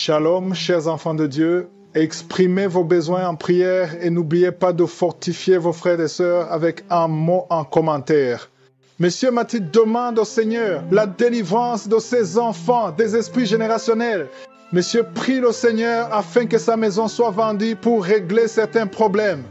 Shalom, chers enfants de Dieu. Exprimez vos besoins en prière et n'oubliez pas de fortifier vos frères et sœurs avec un mot en commentaire. Monsieur Mathilde demande au Seigneur la délivrance de ses enfants des esprits générationnels. Monsieur prie le Seigneur afin que sa maison soit vendue pour régler certains problèmes.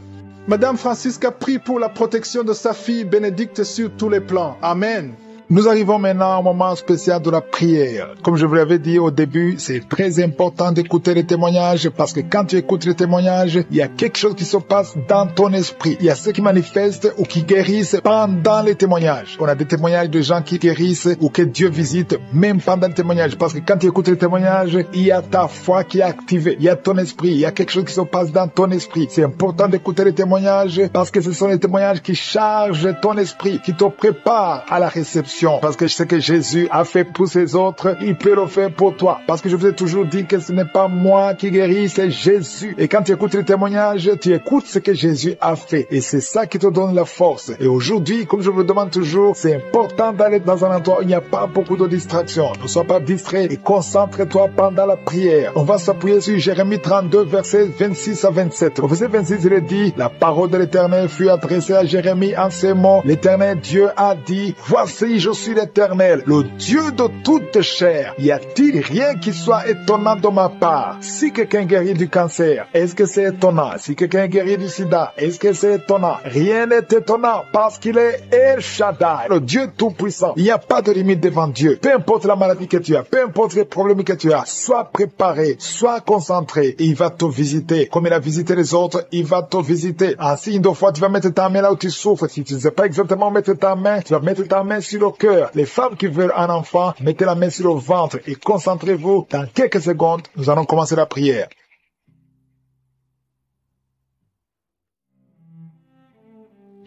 Madame Francisca prie pour la protection de sa fille Bénédicte sur tous les plans. Amen. Nous arrivons maintenant au moment spécial de la prière. Comme je vous l'avais dit au début, c'est très important d'écouter les témoignages parce que quand tu écoutes les témoignages, il y a quelque chose qui se passe dans ton esprit. Il y a ceux qui manifestent ou qui guérissent pendant les témoignages. On a des témoignages de gens qui guérissent ou que Dieu visite même pendant les témoignages. Parce que quand tu écoutes les témoignages, il y a ta foi qui est activée. Il y a ton esprit. Il y a quelque chose qui se passe dans ton esprit. C'est important d'écouter les témoignages parce que ce sont les témoignages qui chargent ton esprit, qui te préparent à la réception. Parce que ce que Jésus a fait pour ses autres, il peut le faire pour toi. Parce que je vous ai toujours dit que ce n'est pas moi qui guéris, c'est Jésus. Et quand tu écoutes les témoignages, tu écoutes ce que Jésus a fait. Et c'est ça qui te donne la force. Et aujourd'hui, comme je vous le demande toujours, c'est important d'aller dans un endroit où il n'y a pas beaucoup de distractions. Ne sois pas distrait et concentre-toi pendant la prière. On va s'appuyer sur Jérémie 32, versets 26 à 27. Au verset 26, il est dit, la parole de l'Éternel fut adressée à Jérémie en ces mots. L'Éternel Dieu a dit, voici, je suis l'Éternel, le Dieu de toute chair. Y a-t-il rien qui soit étonnant de ma part? Si quelqu'un guérit du cancer, est-ce que c'est étonnant? Si quelqu'un guérit du sida, est-ce que c'est étonnant? Rien n'est étonnant parce qu'il est El Shaddai, le Dieu tout-puissant. Il n'y a pas de limite devant Dieu. Peu importe la maladie que tu as, peu importe les problèmes que tu as, sois préparé, sois concentré et il va te visiter. Comme il a visité les autres, il va te visiter. En signe de foi, tu vas mettre ta main là où tu souffres. Si tu ne sais pas exactement où mettre ta main, tu vas mettre ta main sur le cœur. Les femmes qui veulent un enfant, mettez la main sur le ventre et concentrez-vous. Dans quelques secondes, nous allons commencer la prière.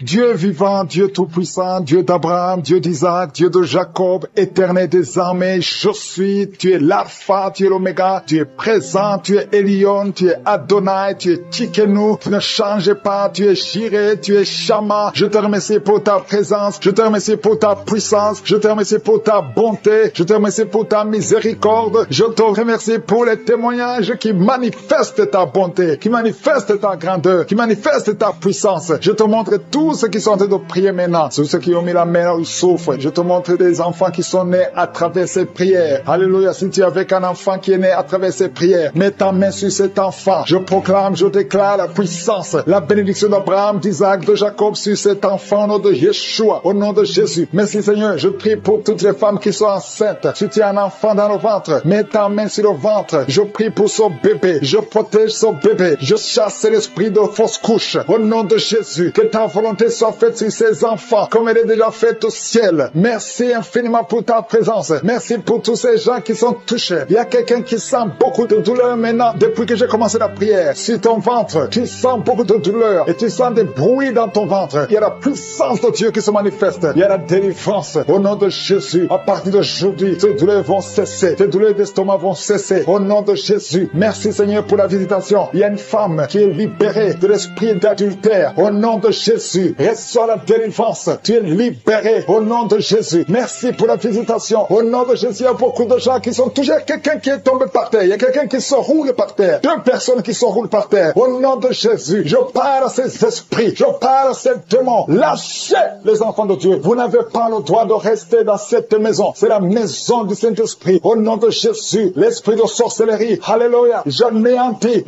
Dieu vivant, Dieu tout-puissant, Dieu d'Abraham, Dieu d'Isaac, Dieu de Jacob, éternel des armées, je suis, tu es l'alpha, tu es l'oméga, tu es présent, tu es Elion, tu es Adonai, tu es Tikenu, tu ne changes pas, tu es Jireh, tu es Shama. Je te remercie pour ta présence, je te remercie pour ta puissance, je te remercie pour ta bonté, je te remercie pour ta miséricorde, je te remercie pour les témoignages qui manifestent ta bonté, qui manifestent ta grandeur, qui manifestent ta puissance. Je te montre tous ceux qui sont en train de prier maintenant, tous ceux qui ont mis la main là où ils souffrent. Je te montre des enfants qui sont nés à travers ces prières. Alléluia, si tu es avec un enfant qui est né à travers ces prières, mets ta main sur cet enfant. Je proclame, je déclare la puissance, la bénédiction d'Abraham, d'Isaac, de Jacob sur cet enfant au nom de Yeshua, au nom de Jésus. Merci Seigneur, je prie pour toutes les femmes qui sont enceintes. Si tu as un enfant dans le ventre, mets ta main sur le ventre. Je prie pour son bébé, je protège son bébé, je chasse l'esprit de fausse couche. Au nom de Jésus, que ta volonté soit faite sur ces enfants comme elle est déjà faite au ciel. Merci infiniment pour ta présence. Merci pour tous ces gens qui sont touchés. Il y a quelqu'un qui sent beaucoup de douleur maintenant depuis que j'ai commencé la prière. Sur ton ventre, tu sens beaucoup de douleur et tu sens des bruits dans ton ventre. Il y a la puissance de Dieu qui se manifeste. Il y a la délivrance au nom de Jésus. À partir d'aujourd'hui, ces douleurs vont cesser. Ces douleurs d'estomac vont cesser au nom de Jésus. Merci Seigneur pour la visitation. Il y a une femme qui est libérée de l'esprit d'adultère au nom de Jésus. Reçois la délivrance. Tu es libéré au nom de Jésus. Merci pour la visitation. Au nom de Jésus, il y a beaucoup de gens qui sont touchés. Il y a quelqu'un qui est tombé par terre. Il y a quelqu'un qui se roule par terre. 2 personnes qui se roulent par terre. Au nom de Jésus, je parle à ces esprits. Je parle à ces démons. Lâchez les enfants de Dieu. Vous n'avez pas le droit de rester dans cette maison. C'est la maison du Saint-Esprit. Au nom de Jésus, l'esprit de sorcellerie. Alléluia. J'anéantis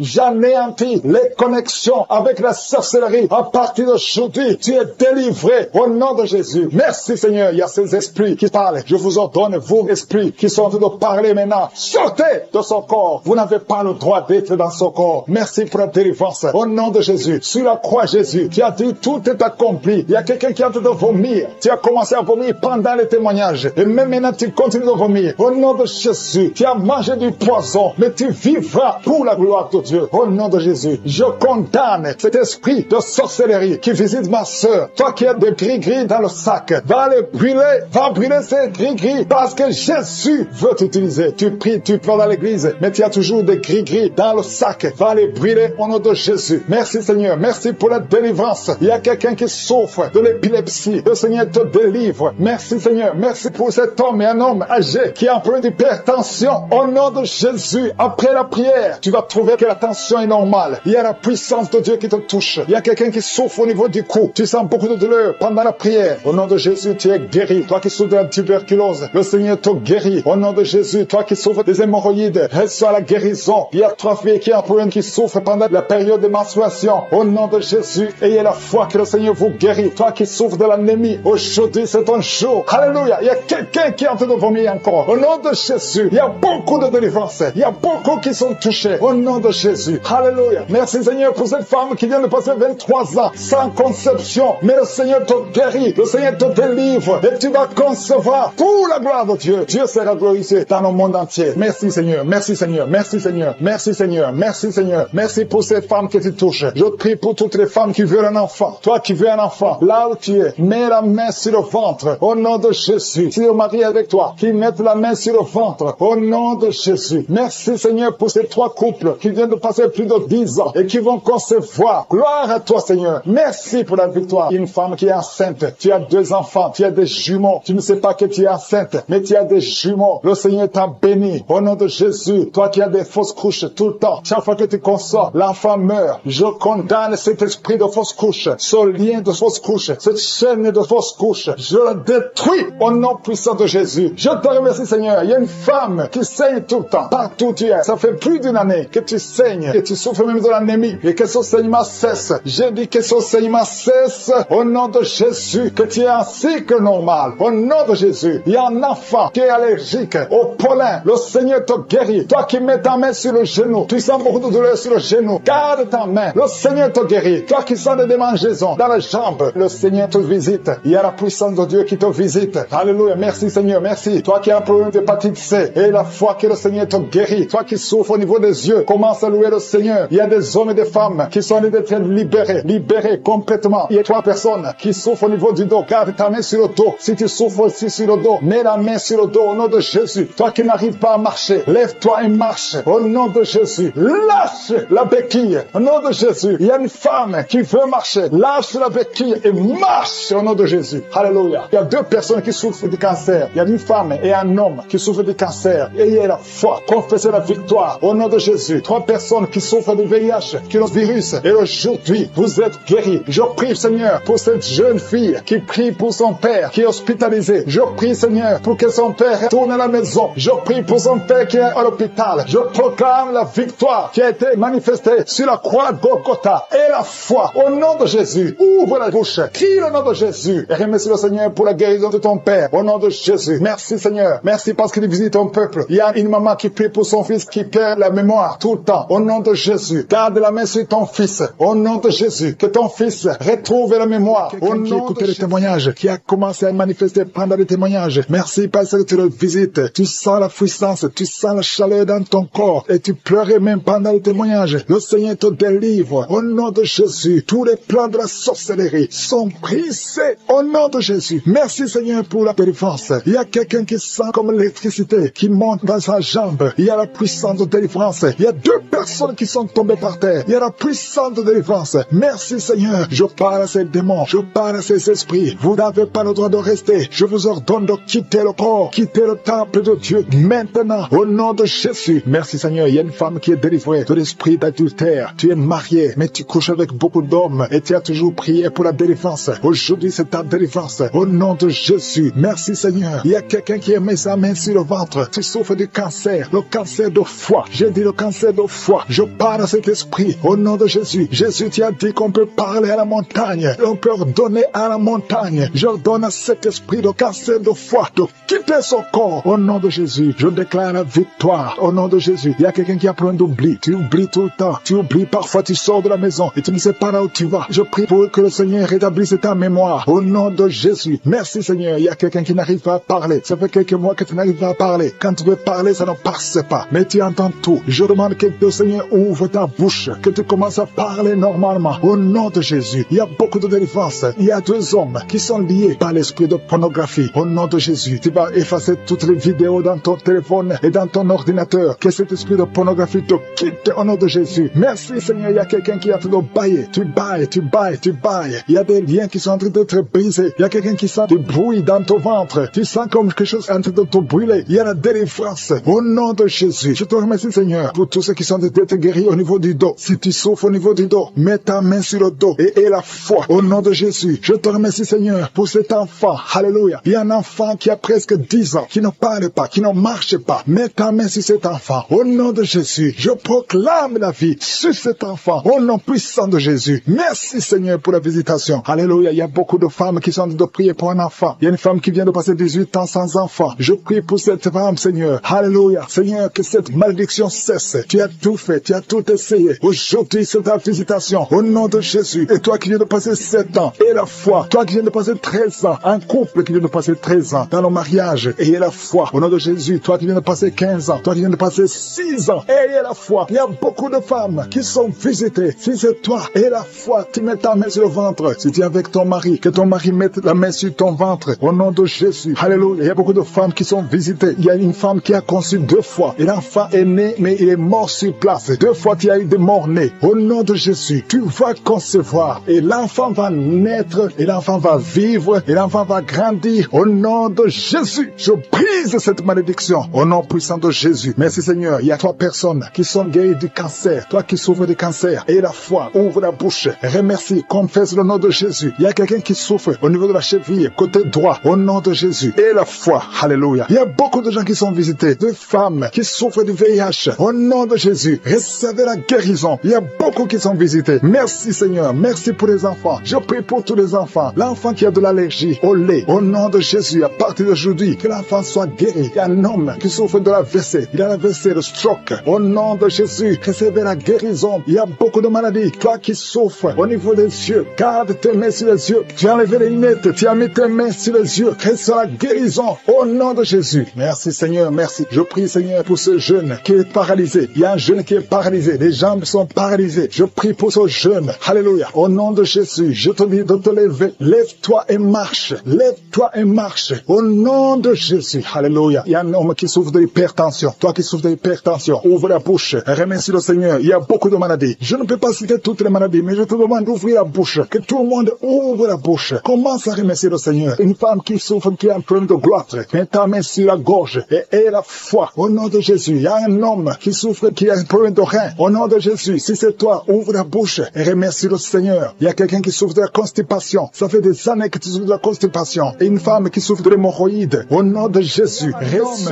les connexions avec la sorcellerie. À partir d'aujourd'hui, tu es délivré au nom de Jésus. Merci Seigneur. Il y a ces esprits qui parlent. Je vous ordonne, vous esprits qui sont en train de parler maintenant, sortez de son corps. Vous n'avez pas le droit d'être dans son corps. Merci pour la délivrance. Au nom de Jésus. Sur la croix Jésus, tu as dit tout est accompli. Il y a quelqu'un qui est en train de vomir. Tu as commencé à vomir pendant les témoignages. Et même maintenant tu continues de vomir. Au nom de Jésus, tu as mangé du poison. Mais tu vivras pour la gloire de Dieu. Au nom de Jésus, je condamne cet esprit de sorcellerie qui visite ma soeur, toi qui as des gris-gris dans le sac, va les brûler, va brûler ces gris-gris, parce que Jésus veut t'utiliser. Tu pries, tu pleures dans l'église, mais tu as toujours des gris-gris dans le sac, va les brûler au nom de Jésus. Merci Seigneur, merci pour la délivrance. Il y a quelqu'un qui souffre de l'épilepsie, le Seigneur te délivre. Merci Seigneur, merci pour cet homme et un homme âgé qui a un problème d'hypertension. Au nom de Jésus, après la prière, tu vas trouver que la tension est normale. Il y a la puissance de Dieu qui te touche. Il y a quelqu'un qui souffre au niveau du cou. Tu sens beaucoup de douleur pendant la prière. Au nom de Jésus, tu es guéri. Toi qui souffres de la tuberculose, le Seigneur te guérit. Au nom de Jésus, toi qui souffres des hémorroïdes, reçois la guérison. Il y a 3 filles qui ont un problème qui souffrent pendant la période de menstruation. Au nom de Jésus, ayez la foi que le Seigneur vous guérit. Toi qui souffres de l'anémie, aujourd'hui c'est ton jour. Alléluia. Il y a quelqu'un qui est en train de vomir encore. Au nom de Jésus, il y a beaucoup de délivrance. Il y a beaucoup qui sont touchés. Au nom de Jésus. Alléluia. Merci Seigneur pour cette femme qui vient de passer 23 ans sans conception. Mais le Seigneur te guérit. Le Seigneur te délivre. Et tu vas concevoir pour la gloire de Dieu. Dieu sera glorifié dans le monde entier. Merci Seigneur. Merci Seigneur. Merci Seigneur. Merci Seigneur. Merci Seigneur. Merci pour cette femme qui te touche. Je prie pour toutes les femmes qui veulent un enfant. Toi qui veux un enfant, là où tu es, mets la main sur le ventre. Au nom de Jésus. Si le mari est avec toi, qu'il mette la main sur le ventre. Au nom de Jésus. Merci Seigneur pour ces 3 couples qui viennent de passer plus de 10 ans et qui vont concevoir. Gloire à toi Seigneur. Merci pour la victoire. Une femme qui est enceinte. Tu as 2 enfants. Tu as des jumeaux. Tu ne sais pas que tu es enceinte, mais tu as des jumeaux. Le Seigneur t'a béni. Au nom de Jésus. Toi qui as des fausses couches tout le temps. Chaque fois que tu consors, l'enfant meurt. Je condamne cet esprit de fausse couche. Ce lien de fausse couche. Cette chaîne de fausse couche. Je la détruis au nom puissant de Jésus. Je te remercie Seigneur. Il y a une femme qui saigne tout le temps. Partout où tu es. Ça fait plus d'une année que tu saignes. Et tu souffres même de l'anémie. Et que ce saignement cesse. J'ai dit que ce saignement cesse. Au nom de Jésus. Que tu es un cycle normal. Au nom de Jésus. Il y a un enfant qui est allergique au pollen. Le Seigneur te guérit. Toi qui mets ta main sur le genou. Tu sens beaucoup de douleur sur le genou. Garde ta main. Le Seigneur te guérit. Toi qui sens des démangeaisons dans les jambes. Le Seigneur te visite. Il y a la puissance de Dieu qui te visite. Alléluia. Merci Seigneur. Merci. Toi qui as un problème d'hépatite C. Et la foi que le Seigneur te guérit. Toi qui souffres au niveau des yeux. Commence à louer le Seigneur. Il y a des hommes et des femmes qui sont en train d'être libérés. Libérés complètement. Il y a 3 personnes qui souffrent au niveau du dos. Garde ta main sur le dos. Si tu souffres aussi sur le dos, mets la main sur le dos au nom de Jésus. Toi qui n'arrives pas à marcher, lève-toi et marche au nom de Jésus. Lâche la béquille au nom de Jésus. Il y a une femme qui veut marcher. Lâche la béquille et marche au nom de Jésus. Alléluia. Il y a 2 personnes qui souffrent du cancer. Il y a une femme et un homme qui souffrent du cancer. Ayez la foi. Confessez la victoire au nom de Jésus. 3 personnes qui souffrent du VIH, qui ont le virus. Et aujourd'hui, vous êtes guéris. Je prie Seigneur pour cette jeune fille qui prie pour son père qui est hospitalisé. Je prie Seigneur pour que son père retourne à la maison. Je prie pour son père qui est à l'hôpital. Je proclame la victoire qui a été manifestée sur la croix de Golgotha. Et la foi au nom de Jésus. Ouvre la bouche. Crie le nom de Jésus. Et remercie le Seigneur pour la guérison de ton père. Au nom de Jésus. Merci Seigneur. Merci parce qu'il visite ton peuple. Il y a une maman qui prie pour son fils qui perd la mémoire tout le temps. Au nom de Jésus. Garde la main sur ton fils. Au nom de Jésus. Que ton fils retrouve la mémoire. Au nom de Jésus. Témoignage qui a commencé à manifester pendant les témoignages. Merci parce que tu le visites. Tu sens la puissance. Tu sens la chaleur dans ton corps. Et tu pleurais même pendant le témoignage. Le Seigneur te délivre. Au nom de Jésus. Tous les plans de la sorcellerie sont brisés. Au nom de Jésus. Merci Seigneur pour la délivrance. Il y a quelqu'un qui sent comme l'électricité qui monte dans sa jambe. Il y a la puissance de délivrance. Il y a 2 personnes qui sont tombées par terre. Il y a la puissance de délivrance. Merci Seigneur. Je parle à ces démons. Je parle à ces esprits. Vous n'avez pas le droit de rester. Je vous ordonne de quitter le corps. Quitter le temple de Dieu. Maintenant. Au nom de Jésus. Merci Seigneur. Il y a une femme qui est délivrée de l'esprit d'adultère. Tu es marié, mais tu couches avec beaucoup d'hommes. Et tu as toujours prié pour la délivrance. Aujourd'hui, c'est ta délivrance. Au nom de Jésus. Merci Seigneur. Il y a quelqu'un qui a mis sa main sur le ventre. Tu souffres du cancer. Le cancer de foie. J'ai dit le cancer de foie. Je parle à cet esprit. Au nom de Jésus. Jésus, tu as dit qu'on peut parler à la montagne. On peut ordonner à la montagne. J'ordonne à cet esprit de cancer de foie de quitter son corps. Au nom de Jésus. Je déclare la victoire. Au nom de Jésus. Il y a quelqu'un qui a plein d'oubli. Tu oublies tout le temps. Tu oublies parfois. Tu sors de la maison et tu ne sais pas là où tu vas. Je prie pour que le Seigneur rétablisse ta mémoire. Au nom de Jésus. Merci Seigneur. Il y a quelqu'un qui n'arrive pas à parler. Ça fait quelques mois que tu n'arrives pas à parler. Quand tu veux parler, ça ne passe pas. Mais tu entends tout. Je demande que le Seigneur ouvre ta bouche. Que tu commences à parler normalement. Au nom de Jésus. Il y a a beaucoup de délivrance. Il y a 2 hommes qui sont liés par l'esprit de pornographie. Au nom de Jésus, tu vas effacer toutes les vidéos dans ton téléphone et dans ton ordinateur. Que cet esprit de pornographie te quitte au nom de Jésus. Merci Seigneur, il y a quelqu'un qui est en train de bailler. Tu bailles, tu bailles, tu bailles. Il y a des liens qui sont en train d'être brisés. Il y a quelqu'un qui sent du bruit dans ton ventre. Tu sens comme quelque chose est en train de te brûler. Il y a la délivrance. Au nom de Jésus, je te remercie Seigneur pour tous ceux qui sont d'être guéris au niveau du dos. Si tu souffres au niveau du dos, mets ta main sur le dos et aie la foi. Au nom de Jésus, je te remercie Seigneur pour cet enfant. Alléluia. Il y a un enfant qui a presque 10 ans, qui ne parle pas, qui ne marche pas. Mets ta main sur cet enfant. Au nom de Jésus, je proclame la vie sur cet enfant. Au nom puissant de Jésus. Merci Seigneur pour la visitation. Alléluia. Il y a beaucoup de femmes qui sont en train de prier pour un enfant. Il y a une femme qui vient de passer 18 ans sans enfant. Je prie pour cette femme Seigneur. Alléluia. Seigneur, que cette malédiction cesse. Tu as tout fait, tu as tout essayé. Aujourd'hui, c'est ta visitation. Au nom de Jésus. Et toi qui viens de passer 7 ans, et la foi. Toi qui viens de passer 13 ans. Un couple qui vient de passer 13 ans dans le mariage. Ayez la foi. Au nom de Jésus. Toi qui viens de passer 15 ans. Toi qui viens de passer 6 ans. Ayez la foi. Il y a beaucoup de femmes qui sont visitées. Si c'est toi, ayez la foi. Tu mets ta main sur le ventre. Si tu es avec ton mari, que ton mari mette la main sur ton ventre. Au nom de Jésus. Alléluia. Il y a beaucoup de femmes qui sont visitées. Il y a une femme qui a conçu 2 fois. Et l'enfant est né, mais il est mort sur place. 2 fois, tu as eu des morts-nés. Au nom de Jésus, tu vas concevoir. Et l'enfant va naître. Et l'enfant va vivre. Et l'enfant va grandir. Au nom de Jésus, je brise cette malédiction. Au nom puissant de Jésus. Merci Seigneur. Il y a 3 personnes qui sont guéries du cancer. Toi qui souffres du cancer. Et la foi. Ouvre la bouche. Remercie. Confesse le nom de Jésus. Il y a quelqu'un qui souffre au niveau de la cheville, côté droit. Au nom de Jésus. Et la foi. Alléluia. Il y a beaucoup de gens qui sont visités. De femmes qui souffrent du VIH. Au nom de Jésus. Recevez la guérison. Il y a beaucoup qui sont visités. Merci Seigneur. Merci pour les enfants. Je prie pour tous les enfants. L'enfant qui a de l'allergie au lait. Au nom de Jésus. À partir d'aujourd'hui, que l'enfant soit guéri. Il y a un homme qui souffre de la WC. Il a la WC, le stroke. Au nom de Jésus. Recevez la guérison. Il y a beaucoup de maladies. Toi qui souffres au niveau des yeux. Garde tes mains sur les yeux. Tu as enlevé les lunettes. Tu as mis tes mains sur les yeux. Reçois la guérison. Au nom de Jésus. Merci Seigneur. Merci. Je prie Seigneur pour ce jeune qui est paralysé. Il y a un jeune qui est paralysé. Les jambes sont paralysées. Je prie pour ce jeune. Alléluia. Au nom de Jésus. Je te dis de te lever. Lève-toi et marche. Lève-toi et marche. Au nom de Jésus. Alléluia. Il y a un homme qui souffre de l'hypertension. Toi qui souffres de l'hypertension. Ouvre la bouche. Remercie le Seigneur. Il y a beaucoup de maladies. Je ne peux pas citer toutes les maladies, mais je te demande d'ouvrir la bouche. Que tout le monde ouvre la bouche. Commence à remercier le Seigneur. Une femme qui souffre, qui a un problème de gloître. Mets ta main sur la gorge et aie la foi. Au nom de Jésus. Il y a un homme qui souffre, qui a un problème de rein. Au nom de Jésus. Si c'est toi, ouvre la bouche et remercie le Seigneur. Il y a quelqu'un qui souffre de la constipation. Ça fait des années que tu souffres de la constipation. Et une femme qui souffre de l'hémorroïde. Au nom de Jésus.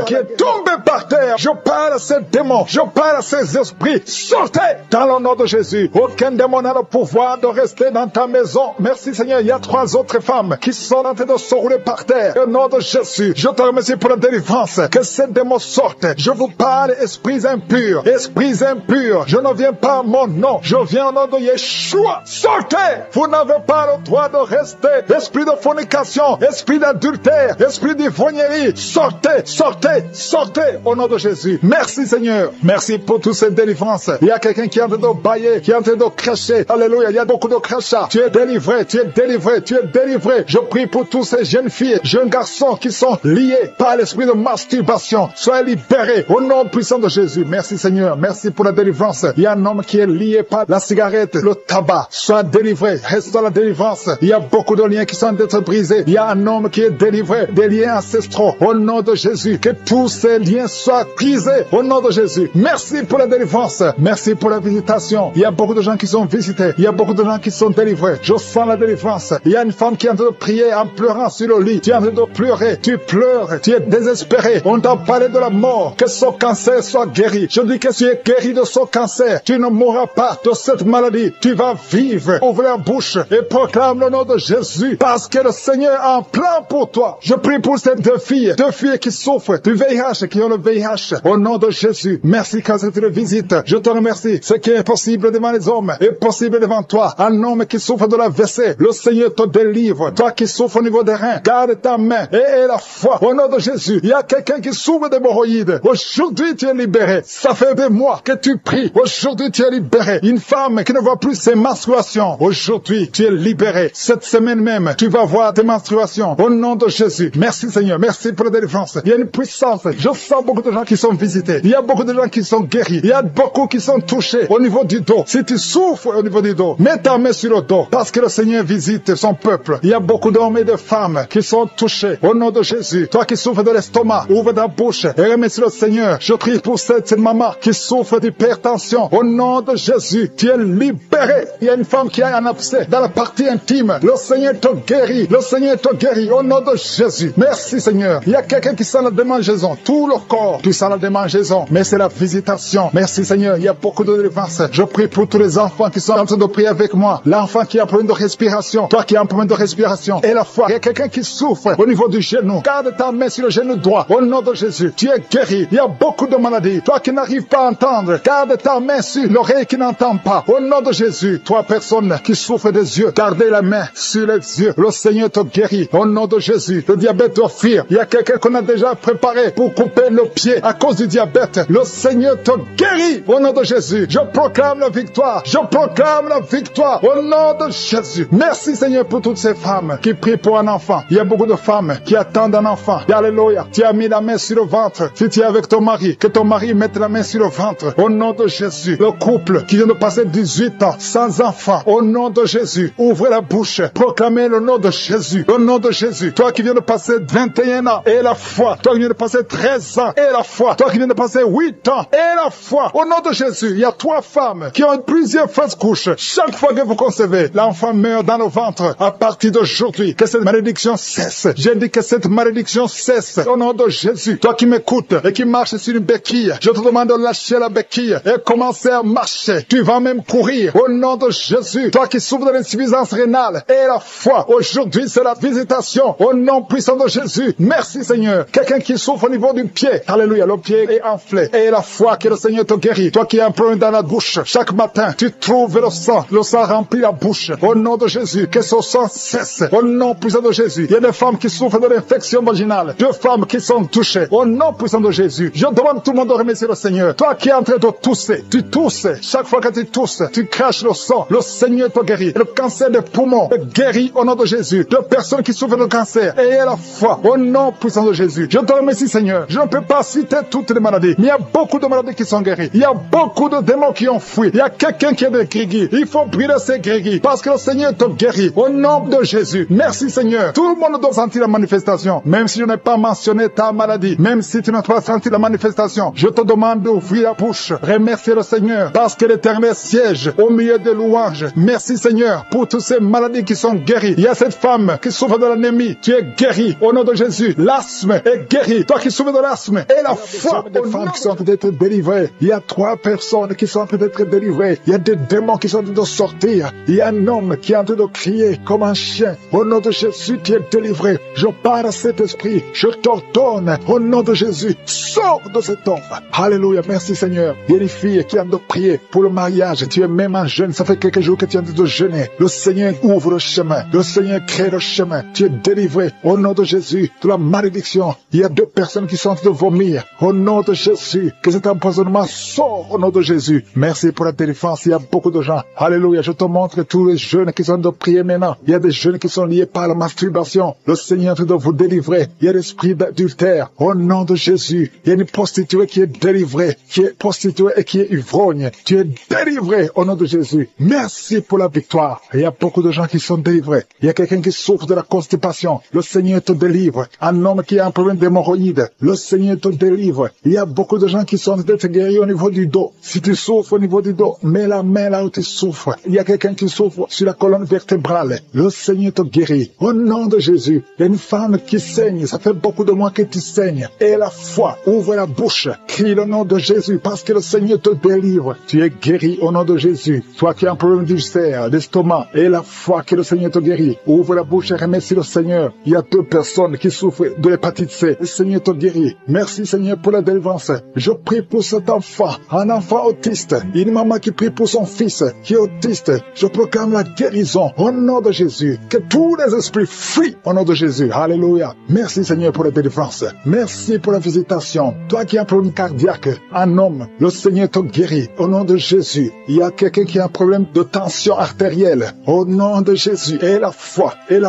Qui est tombé par terre. Je parle à ces démons. Je parle à ces esprits. Sortez dans le nom de Jésus. Aucun démon n'a le pouvoir de rester dans ta maison. Merci Seigneur. Il y a 3 autres femmes qui sont en train de se rouler par terre. Au nom de Jésus. Je te remercie pour la délivrance. Que ces démons sortent. Je vous parle, esprits impurs. Esprits impurs. Je ne viens pas à mon nom. Je viens au nom de Yeshua. Sortez. Vous n'avez pas le droit de rester. Esprit de fornication. Esprit d'adultère. Esprit d'ivrognerie. Sortez. Sortez. Sortez. Au nom de Jésus. Merci Seigneur. Merci pour toutes ces délivrances. Il y a quelqu'un qui est en train de bailler, qui est en train de cracher. Alléluia. Il y a beaucoup de crachats. Tu es délivré. Tu es délivré. Tu es délivré. Je prie pour tous ces jeunes filles, jeunes garçons qui sont liés par l'esprit de masturbation. Soyez libérés. Au nom puissant de Jésus. Merci Seigneur. Merci pour la délivrance. Il y a un homme qui est lié par la cigarette, le tabac. Sois délivré. Reste dans la délivrance. Il y a beaucoup de liens qui sont d'être brisés. Il y a un homme qui est délivré des liens ancestraux. Au nom de Jésus. Que tous ces liens soient brisés. Au nom de Jésus. Merci pour la délivrance. Merci pour la visitation. Il y a beaucoup de gens qui sont visités. Il y a beaucoup de gens qui sont délivrés. Je sens la délivrance. Il y a une femme qui est en train de prier en pleurant sur le lit. Tu es en train de pleurer. Tu pleures. Tu es désespéré. On t'a parlé de la mort. Que son cancer soit guéri. Je dis que tu es guéri de son cancer. Tu ne mourras pas de cette maladie. Tu vas vivre. Ouvre la bouche et proclame le nom de Jésus. Parce que le Seigneur a un plan pour toi. Je prie pour ces 2 filles. 2 filles qui souffrent du VIH, qui ont le VIH. Au nom de Jésus. Merci quand tu le visites. Je te remercie. Ce qui est possible devant les hommes est possible devant toi. Un homme qui souffre de la WC. Le Seigneur te délivre. Toi qui souffres au niveau des reins. Garde ta main et aie la foi. Au nom de Jésus. Il y a quelqu'un qui souffre d'hémorroïdes. Aujourd'hui tu es libéré. Ça fait des mois que tu pries. Aujourd'hui tu es libéré. Une femme qui ne voit plus ses menstruations. Aujourd'hui Aujourd'hui, tu es libéré. Cette semaine même, tu vas voir tes menstruations. Au nom de Jésus. Merci Seigneur. Merci pour la délivrance. Il y a une puissance. Je sens beaucoup de gens qui sont visités. Il y a beaucoup de gens qui sont guéris. Il y a beaucoup qui sont touchés au niveau du dos. Si tu souffres au niveau du dos, mets ta main sur le dos parce que le Seigneur visite son peuple. Il y a beaucoup d'hommes et de femmes qui sont touchés au nom de Jésus. Toi qui souffres de l'estomac, ouvre ta bouche et remercie le Seigneur. Je prie pour cette maman qui souffre d'hypertension. Au nom de Jésus, tu es libéré. Il y a une femme qui a un abcès dans la partie intime. Le Seigneur te guérit. Le Seigneur te guérit au nom de Jésus. Merci Seigneur. Il y a quelqu'un qui sent la démangeaison. Tout le corps, tu sens la démangeaison. Mais c'est la visitation. Merci Seigneur. Il y a beaucoup de délivrance. Je prie pour tous les enfants qui sont en train de prier avec moi. L'enfant qui a un problème de respiration. Toi qui as un problème de respiration. Et la foi. Il y a quelqu'un qui souffre au niveau du genou. Garde ta main sur le genou droit. Au nom de Jésus. Tu es guéri. Il y a beaucoup de maladies. Toi qui n'arrives pas à entendre. Garde ta main sur l'oreille qui n'entend pas. Au nom de Jésus. Toi personne qui souffre des yeux. Gardez la main sur les yeux. Le Seigneur te guérit. Au nom de Jésus. Le diabète doit fuir. Il y a quelqu'un qu'on a déjà préparé pour couper le pied à cause du diabète. Le Seigneur te guérit. Au nom de Jésus. Je proclame la victoire. Je proclame la victoire. Au nom de Jésus. Merci Seigneur pour toutes ces femmes qui prient pour un enfant. Il y a beaucoup de femmes qui attendent un enfant. Alléluia. Tu as mis la main sur le ventre. Si tu es avec ton mari, que ton mari mette la main sur le ventre. Au nom de Jésus. Le couple qui vient de passer 18 ans sans enfant. Au nom de Jésus. Ouvrez la bouche. Proclamez le nom de Jésus. Le nom de Jésus. Toi qui viens de passer 21 ans et la foi. Toi qui viens de passer 13 ans et la foi. Toi qui viens de passer 8 ans et la foi. Au nom de Jésus. Il y a 3 femmes qui ont plusieurs fausses couches. Chaque fois que vous concevez, l'enfant meurt dans le ventre. À partir d'aujourd'hui, que cette malédiction cesse. J'ai dit que cette malédiction cesse. Au nom de Jésus. Toi qui m'écoutes et qui marches sur une béquille, je te demande de lâcher la béquille et commencer à marcher. Tu vas même courir. Au nom de Jésus. Toi qui souffres de l'insuffisance rénale et la foi. Aujourd'hui, c'est la visitation. Au nom puissant de Jésus. Merci Seigneur. Quelqu'un qui souffre au niveau du pied. Alléluia. Le pied est enflé. Et la foi que le Seigneur te guérit. Toi qui as un problème dans la bouche. Chaque matin, tu trouves le sang. Le sang remplit la bouche. Au nom de Jésus. Que ce sang cesse. Au nom puissant de Jésus. Il y a des femmes qui souffrent de l'infection vaginale. 2 femmes qui sont touchées. Au nom puissant de Jésus. Je demande à tout le monde de remercier le Seigneur. Toi qui es en train de tousser. Tu tousses. Chaque fois que tu tousses, tu craches le sang. Le Seigneur te guérit. Le cancer des poumons te guérit au nom de Jésus. 2 personnes qui souffrent de cancer. Ayez la foi. Au nom puissant de Jésus. Je te remercie Seigneur. Je ne peux pas citer toutes les maladies. Mais il y a beaucoup de maladies qui sont guéries. Il y a beaucoup de démons qui ont fui. Il y a quelqu'un qui est des grégis. Il faut brûler ces grégis. Parce que le Seigneur te guérit. Au nom de Jésus. Merci Seigneur. Tout le monde doit sentir la manifestation. Même si je n'ai pas mentionné ta maladie. Même si tu n'as pas senti la manifestation. Je te demande d'ouvrir la bouche. Remercier le Seigneur. Parce que l'Éternel siège au milieu des louanges. Merci Seigneur pour toutes ces maladies qui sont guéries. Il y a cette femme qui souffre de l'anémie. Tu es guéri au nom de Jésus. L'asthme est guéri. Toi qui souffres de l'asthme. Et la foi des femmes qui sont en train d'être délivrées. Il y a 3 personnes qui sont en train d'être délivrées. Il y a des démons qui sont en train de sortir. Il y a un homme qui est en train de crier comme un chien. Au nom de Jésus, tu es délivré. Je parle à cet esprit. Je t'ordonne au nom de Jésus. Sors de cet homme. Alléluia. Merci Seigneur. Il y a une fille qui est en train de prier pour le mariage. Tu es même un jeune. Ça fait quelques jours que tu es en train de jeûner. Le Seigneur ouvre le chemin. Le Seigneur crée le chemin. Tu es délivré au nom de Jésus de la malédiction. Il y a 2 personnes qui sont en train de vomir. Au nom de Jésus. Que cet empoisonnement sort au nom de Jésus. Merci pour la délivrance. Il y a beaucoup de gens. Alléluia. Je te montre tous les jeunes qui sont en train de prier maintenant. Il y a des jeunes qui sont liés par la masturbation. Le Seigneur est en train de vous délivrer. Il y a l'esprit d'adultère. Au nom de Jésus. Il y a une prostituée qui est délivrée. Qui est prostituée et qui est ivrogne. Tu es délivré au nom de Jésus. Merci pour la victoire. Il y a beaucoup de gens qui sont délivrés. Il y a quelqu'un qui souffre de la constipation. Le Seigneur te délivre. Un homme qui a un problème d'hémorroïdes. Le Seigneur te délivre. Il y a beaucoup de gens qui sont d'être guéris au niveau du dos. Si tu souffres au niveau du dos, mets la main là où tu souffres. Il y a quelqu'un qui souffre sur la colonne vertébrale. Le Seigneur te guérit. Au nom de Jésus. Il y a une femme qui saigne. Ça fait beaucoup de mois que tu saignes. Et la foi. Ouvre la bouche. Crie le nom de Jésus parce que le Seigneur te délivre. Tu es guéri au nom de Jésus. Toi qui as un problème d'ulcère, d'estomac, et la foi que le Seigneur te guérit. Ouvre la bouche et remercie le Seigneur. Il y a 2 personnes qui souffrent de l'hépatite C. Le Seigneur te guérit. Merci Seigneur pour la délivrance. Je prie pour cet enfant, un enfant autiste. Une maman qui prie pour son fils qui est autiste. Je proclame la guérison au nom de Jésus. Que tous les esprits fuient au nom de Jésus. Alléluia. Merci Seigneur pour la délivrance. Merci pour la visitation. Toi qui as un problème cardiaque, un homme, le Seigneur te guérit au nom de Jésus. Il y a quelqu'un qui a un problème de tension artérielle. artérielle. Au nom de Jésus, et la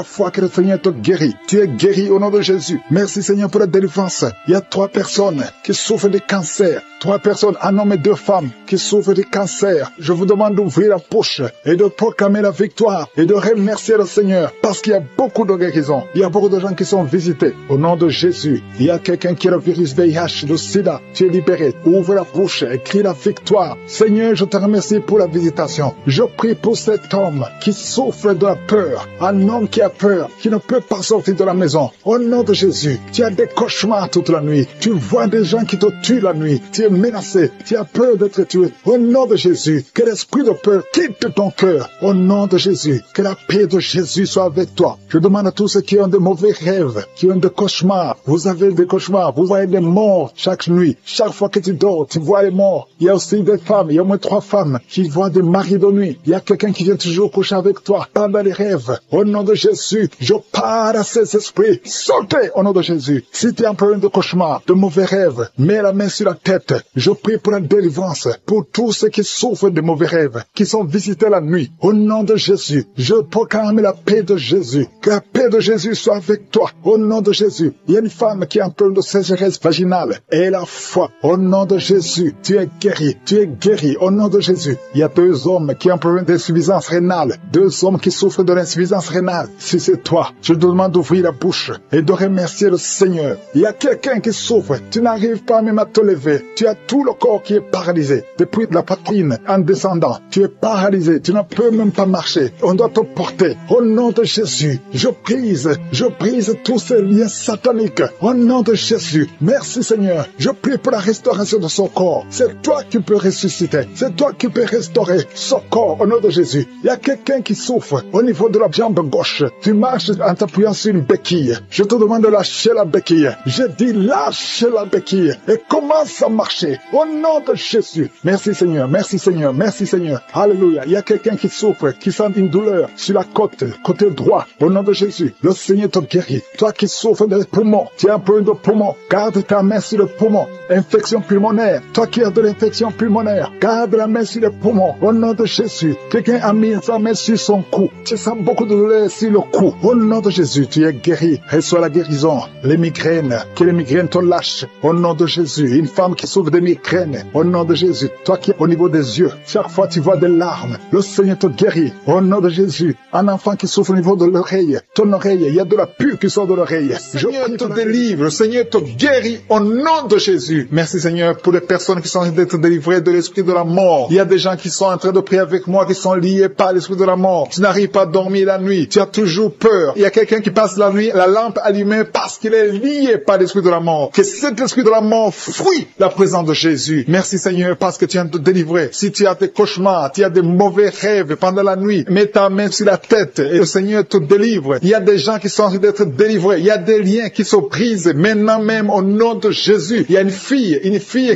foi que le Seigneur te guérit. Tu es guéri au nom de Jésus. Merci Seigneur pour la délivrance. Il y a 3 personnes qui souffrent de cancer. 3 personnes, un homme et 2 femmes qui souffrent de cancer. Je vous demande d'ouvrir la bouche et de proclamer la victoire et de remercier le Seigneur parce qu'il y a beaucoup de guérisons. Il y a beaucoup de gens qui sont visités. Au nom de Jésus, il y a quelqu'un qui a le virus VIH, le sida. Tu es libéré. Ouvre la bouche et crie la victoire. Seigneur, je te remercie pour la visitation. Je prie pour cet homme qui souffre de la peur. Un homme qui a peur, qui ne peut pas sortir de la maison. Au nom de Jésus, tu as des cauchemars toute la nuit. Tu vois des gens qui te tuent la nuit. Tu es menacé. Tu as peur d'être tué. Au nom de Jésus, que l'esprit de peur quitte ton cœur. Au nom de Jésus, que la paix de Jésus soit avec toi. Je demande à tous ceux qui ont de mauvais rêves, qui ont des cauchemars. Vous avez des cauchemars. Vous voyez des morts chaque nuit. Chaque fois que tu dors, tu vois les morts. Il y a aussi des femmes. Il y a au moins 3 femmes qui voient des maris de nuit. Il y a quelqu'un qui vient toujours coucher avec toi pendant les rêves. Au nom de Jésus, je parle à ces esprits. Sautez au nom de Jésus. Si tu as un problème de cauchemar, de mauvais rêves, mets la main sur la tête. Je prie pour la délivrance, pour tous ceux qui souffrent de mauvais rêves, qui sont visités la nuit. Au nom de Jésus, je proclame la paix de Jésus. Que la paix de Jésus soit avec toi. Au nom de Jésus, il y a une femme qui a un problème de sécheresse vaginale. Et la foi, au nom de Jésus, tu es guéri. Tu es guéri. Au nom de Jésus, il y a 2 hommes qui ont un problème d'insuffisance rénale. 2 hommes qui souffrent de l'insuffisance rénale. Si c'est toi, je te demande d'ouvrir la bouche et de remercier le Seigneur. Il y a quelqu'un qui souffre. Tu n'arrives pas même à te lever. Tu as tout le corps qui est paralysé. Depuis la poitrine en descendant, tu es paralysé. Tu ne peux même pas marcher. On doit te porter. Au nom de Jésus, je brise tous ces liens sataniques. Au nom de Jésus, merci Seigneur. Je prie pour la restauration de son corps. C'est toi qui peux ressusciter. C'est toi qui peux restaurer son corps au nom de Jésus. Il y a quelqu'un qui souffre au niveau de la jambe gauche. Tu marches en t'appuyant sur une béquille. Je te demande de lâcher la béquille. Je dis lâche la béquille et commence à marcher au nom de Jésus. Merci Seigneur, merci Seigneur, merci Seigneur. Alléluia. Il y a quelqu'un qui souffre, qui sent une douleur sur la côté droit. Au nom de Jésus, le Seigneur te guérit. Toi qui souffres des poumons, tu as un problème de poumon, garde ta main sur le poumon. Infection pulmonaire, toi qui as de l'infection pulmonaire, garde la main sur le poumon. Au nom de Jésus, quelqu'un a mis sa main sur son cou. Tu sens beaucoup de douleur sur le cou. Au nom de Jésus, tu es guéri. Reçois la guérison. Les migraines, que les migraines te lâchent. Au nom de Jésus, une femme qui souffre de migraines. Au nom de Jésus, toi qui es au niveau des yeux, chaque fois tu vois des larmes, le Seigneur te guérit. Au nom de Jésus, un enfant qui souffre au niveau de l'oreille, ton oreille, il y a de la pus qui sort de l'oreille. Le Seigneur te délivre, le Seigneur te guérit au nom de Jésus. Merci Seigneur pour les personnes qui sont en train d'être délivrées de l'esprit de la mort. Il y a des gens qui sont en train de prier avec moi, qui sont liés par l'esprit de la mort. Tu n'arrives pas à dormir la nuit, tu as toujours peur. Il y a quelqu'un qui passe la nuit, la lampe allumée parce qu'il est lié par l'esprit de la mort. Que cet esprit de la mort fuit la présence de Jésus. Merci Seigneur parce que tu viens de te délivrer. Si tu as des cauchemars, tu as des mauvais rêves pendant la nuit, mets ta main sur la tête et le Seigneur te délivre. Il y a des gens qui sont en train d'être délivrés. Il y a des liens qui se brisent maintenant même au nom de Jésus. Il y a une fille